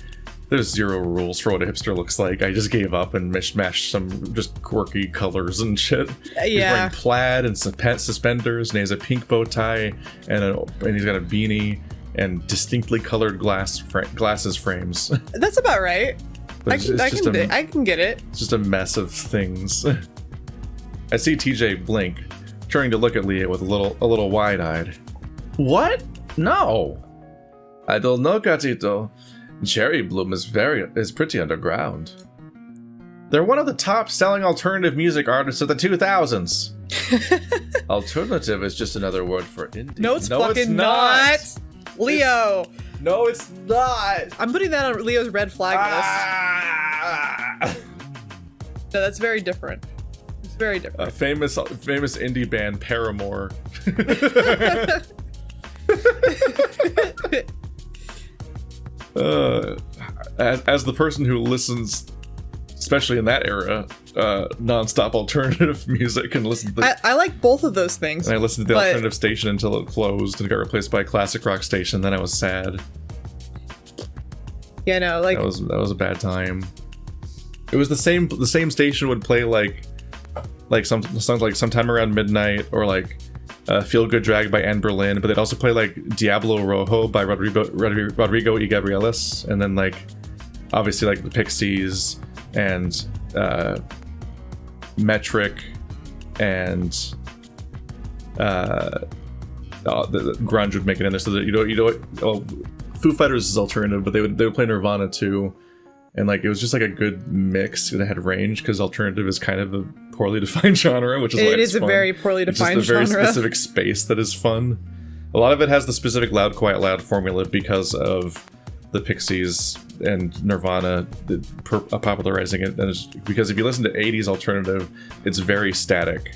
there's zero rules for what a hipster looks like. I just gave up and mishmashed some just quirky colors and shit. He's wearing plaid and suspenders, and he has a pink bow tie, and he's got a beanie and distinctly colored glasses frames. That's about right. I can get it. It's just a mess of things. I see TJ blink, turning to look at Leah with a little wide-eyed. What? No. I don't know, Gatito. Cherry Bloom is pretty underground. They're one of the top-selling alternative music artists of the 2000s. Alternative is just another word for indie. No, it's fucking not. Leo. No, it's not. I'm putting that on Leo's red flag list. No, that's very different. It's very different. Famous indie band Paramore. As the person who listens, especially in that era, non-stop alternative music and listen to I like both of those things. And I listened to the alternative station until it closed and got replaced by a classic rock station. Then I was sad. Yeah, no, like that was a bad time. It was the same station would play like some songs like Sometime Around Midnight or like Feel Good Drag by Anne Boleyn, but they'd also play like Diablo Rojo by Rodrigo y Gabrieles, and then like obviously like the Pixies and Metric and the grunge would make it in there. So that Foo Fighters is alternative, but they would play Nirvana too, and like it was just like a good mix that had range because alternative is kind of a poorly defined genre, which is why it's fun. Very poorly defined it's just a genre. very specific space that is fun. A lot of it has the specific loud, quiet, loud formula because of the Pixies and Nirvana popularizing it. And because if you listen to 80s alternative, it's very static.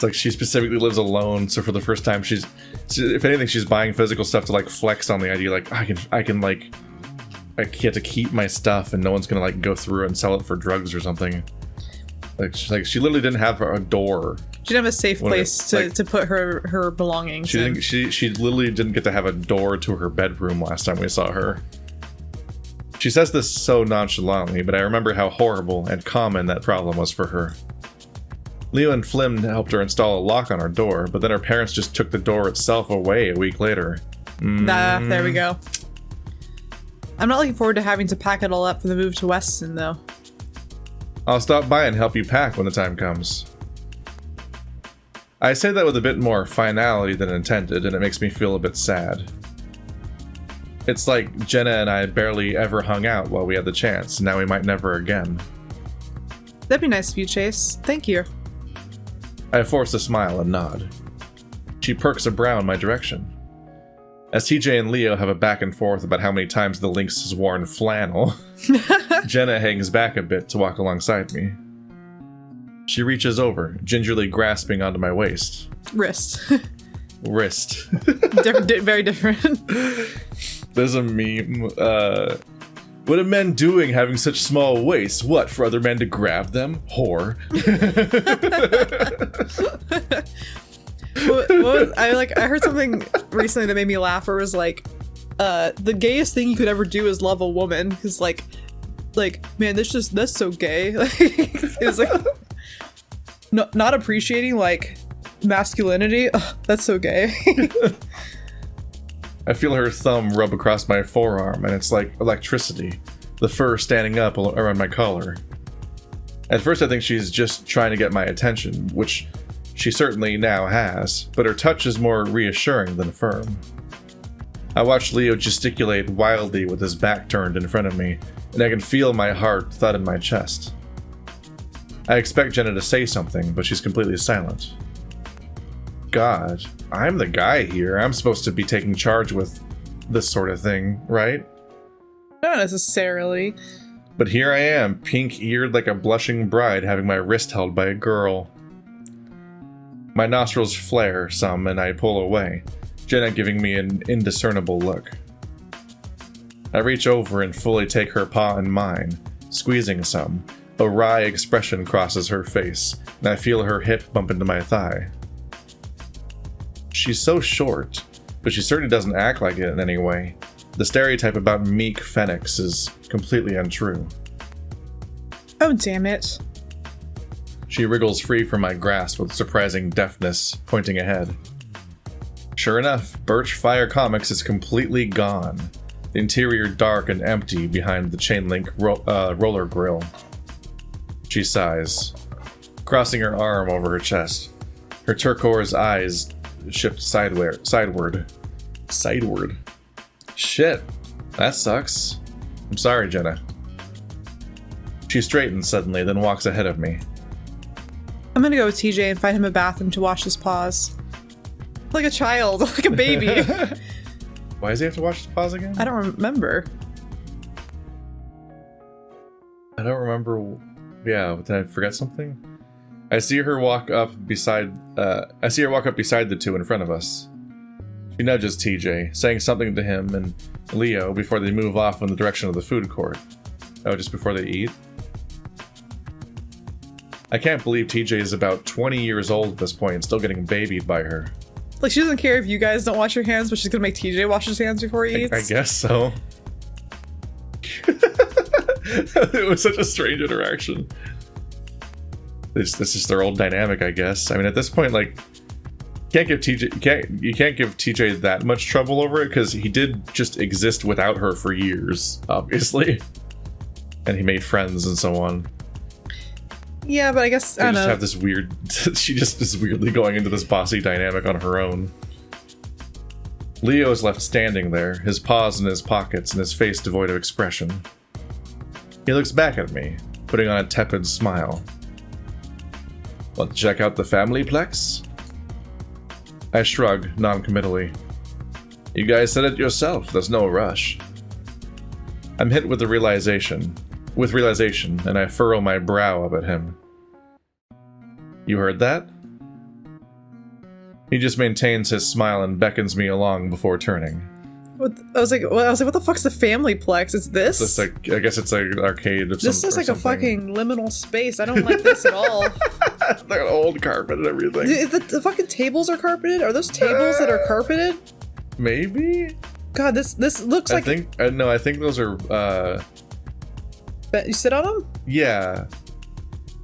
It's like she specifically lives alone, so for the first time if anything, she's buying physical stuff to like flex on the idea, like I can like I get to keep my stuff and no one's gonna like go through and sell it for drugs or something. Like she literally didn't have a door. She didn't have a safe place to put her belongings. She literally didn't get to have a door to her bedroom last time we saw her. She says this so nonchalantly, but I remember how horrible and common that problem was for her. Leo and Flynn helped her install a lock on her door, but then her parents just took the door itself away a week later. There we go. I'm not looking forward to having to pack it all up for the move to Weston, though. I'll stop by and help you pack when the time comes. I say that with a bit more finality than intended, and it makes me feel a bit sad. It's like Jenna and I barely ever hung out while we had the chance, and now we might never again. That'd be nice of you, Chase. Thank you. I force a smile and nod. She perks a brow in my direction. As TJ and Leo have a back and forth about how many times the Lynx has worn flannel, Jenna hangs back a bit to walk alongside me. She reaches over, gingerly grasping onto my waist. Wrist. Very different. There's a meme. What are men doing having such small waists? What, for other men to grab them? Whore. I heard something recently that made me laugh, where it was like, the gayest thing you could ever do is love a woman, because like man, that's so gay. It was like not appreciating like masculinity. Ugh, that's so gay. I feel her thumb rub across my forearm, and it's like electricity, the fur standing up around my collar. At first I think she's just trying to get my attention, which she certainly now has, but her touch is more reassuring than firm. I watch Leo gesticulate wildly with his back turned in front of me, and I can feel my heart thud in my chest. I expect Jenna to say something, but she's completely silent. God, I'm the guy here. I'm supposed to be taking charge with this sort of thing, right? Not necessarily. But here I am, pink-eared like a blushing bride, having my wrist held by a girl. My nostrils flare some, and I pull away, Jenna giving me an indiscernible look. I reach over and fully take her paw in mine, squeezing some. A wry expression crosses her face, and I feel her hip bump into my thigh. She's so short, but she certainly doesn't act like it in any way. The stereotype about meek Phoenix is completely untrue. Oh, damn it. She wriggles free from my grasp with surprising deftness, pointing ahead. Sure enough, Birchfire Comics is completely gone, the interior dark and empty behind the chain-link roller grill. She sighs, crossing her arm over her chest. Her turquoise eyes shift sideward. Shit, that sucks. I'm sorry, Jenna. She straightens suddenly, then walks ahead of me. I'm gonna go with TJ and find him a bathroom to wash his paws. Like a child, like a baby. Why does he have to wash his paws again? I don't remember. Yeah, did I forget something? I see her walk up beside the two in front of us. She nudges TJ, saying something to him and Leo before they move off in the direction of the food court. Oh, just before they eat? I can't believe TJ is about 20 years old at this point and still getting babied by her. Like, she doesn't care if you guys don't wash your hands, but she's gonna make TJ wash his hands before he eats? I guess so. It was such a strange interaction. This is their old dynamic, I guess. I mean, at this point, like, you can't give TJ that much trouble over it, because he did just exist without her for years, obviously. And he made friends and so on. Yeah, but I guess, I don't know. Have this weird... she just is weirdly going into this bossy dynamic on her own. Leo is left standing there, his paws in his pockets and his face devoid of expression. He looks back at me, putting on a tepid smile. Want to check out the family plex? I shrug, non-committally. You guys said it yourself, there's no rush. I'm hit with realization, and I furrow my brow up at him. You heard that? He just maintains his smile and beckons me along before turning. I was like, what the fuck's the family plex? It's this? It's like, I guess it's like an arcade of This looks like a fucking liminal space. I don't like this at all. They're old carpet and everything. The fucking tables are carpeted? Are those tables that are carpeted? Maybe? God, this looks like... I think those are, You sit on them? yeah.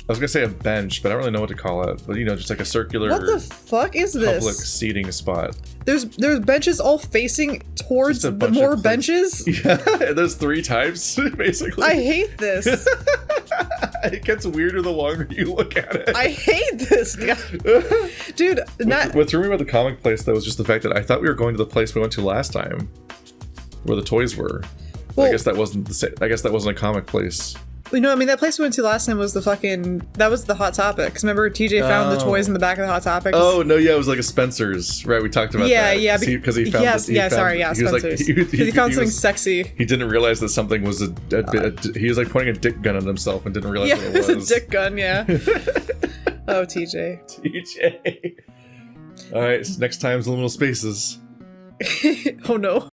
I was gonna say a bench, but I don't really know what to call it. But, you know, just like a circular... What the fuck is this? Public seating spot. There's benches all facing towards the more benches? Yeah, there's 3 types, basically. I hate this. It gets weirder the longer you look at it. I hate this guy. Dude, what threw me about the comic place, though, was just the fact that I thought we were going to the place we went to last time, where the toys were. Well, I guess that wasn't the same. I guess that wasn't a comic place. You know, I mean, that place we went to last time was that was the Hot Topic. 'Cause remember, TJ found the toys in the back of the Hot Topic? Oh, no, yeah, it was like a Spencer's, right? We talked about that. Yeah, because he found... Spencer's. Because he found something sexy. He didn't realize that something was he was like pointing a dick gun at himself and didn't realize what it was. Yeah, it was a dick gun, yeah. Oh, TJ. TJ. Alright, so next time's liminal spaces. Oh no.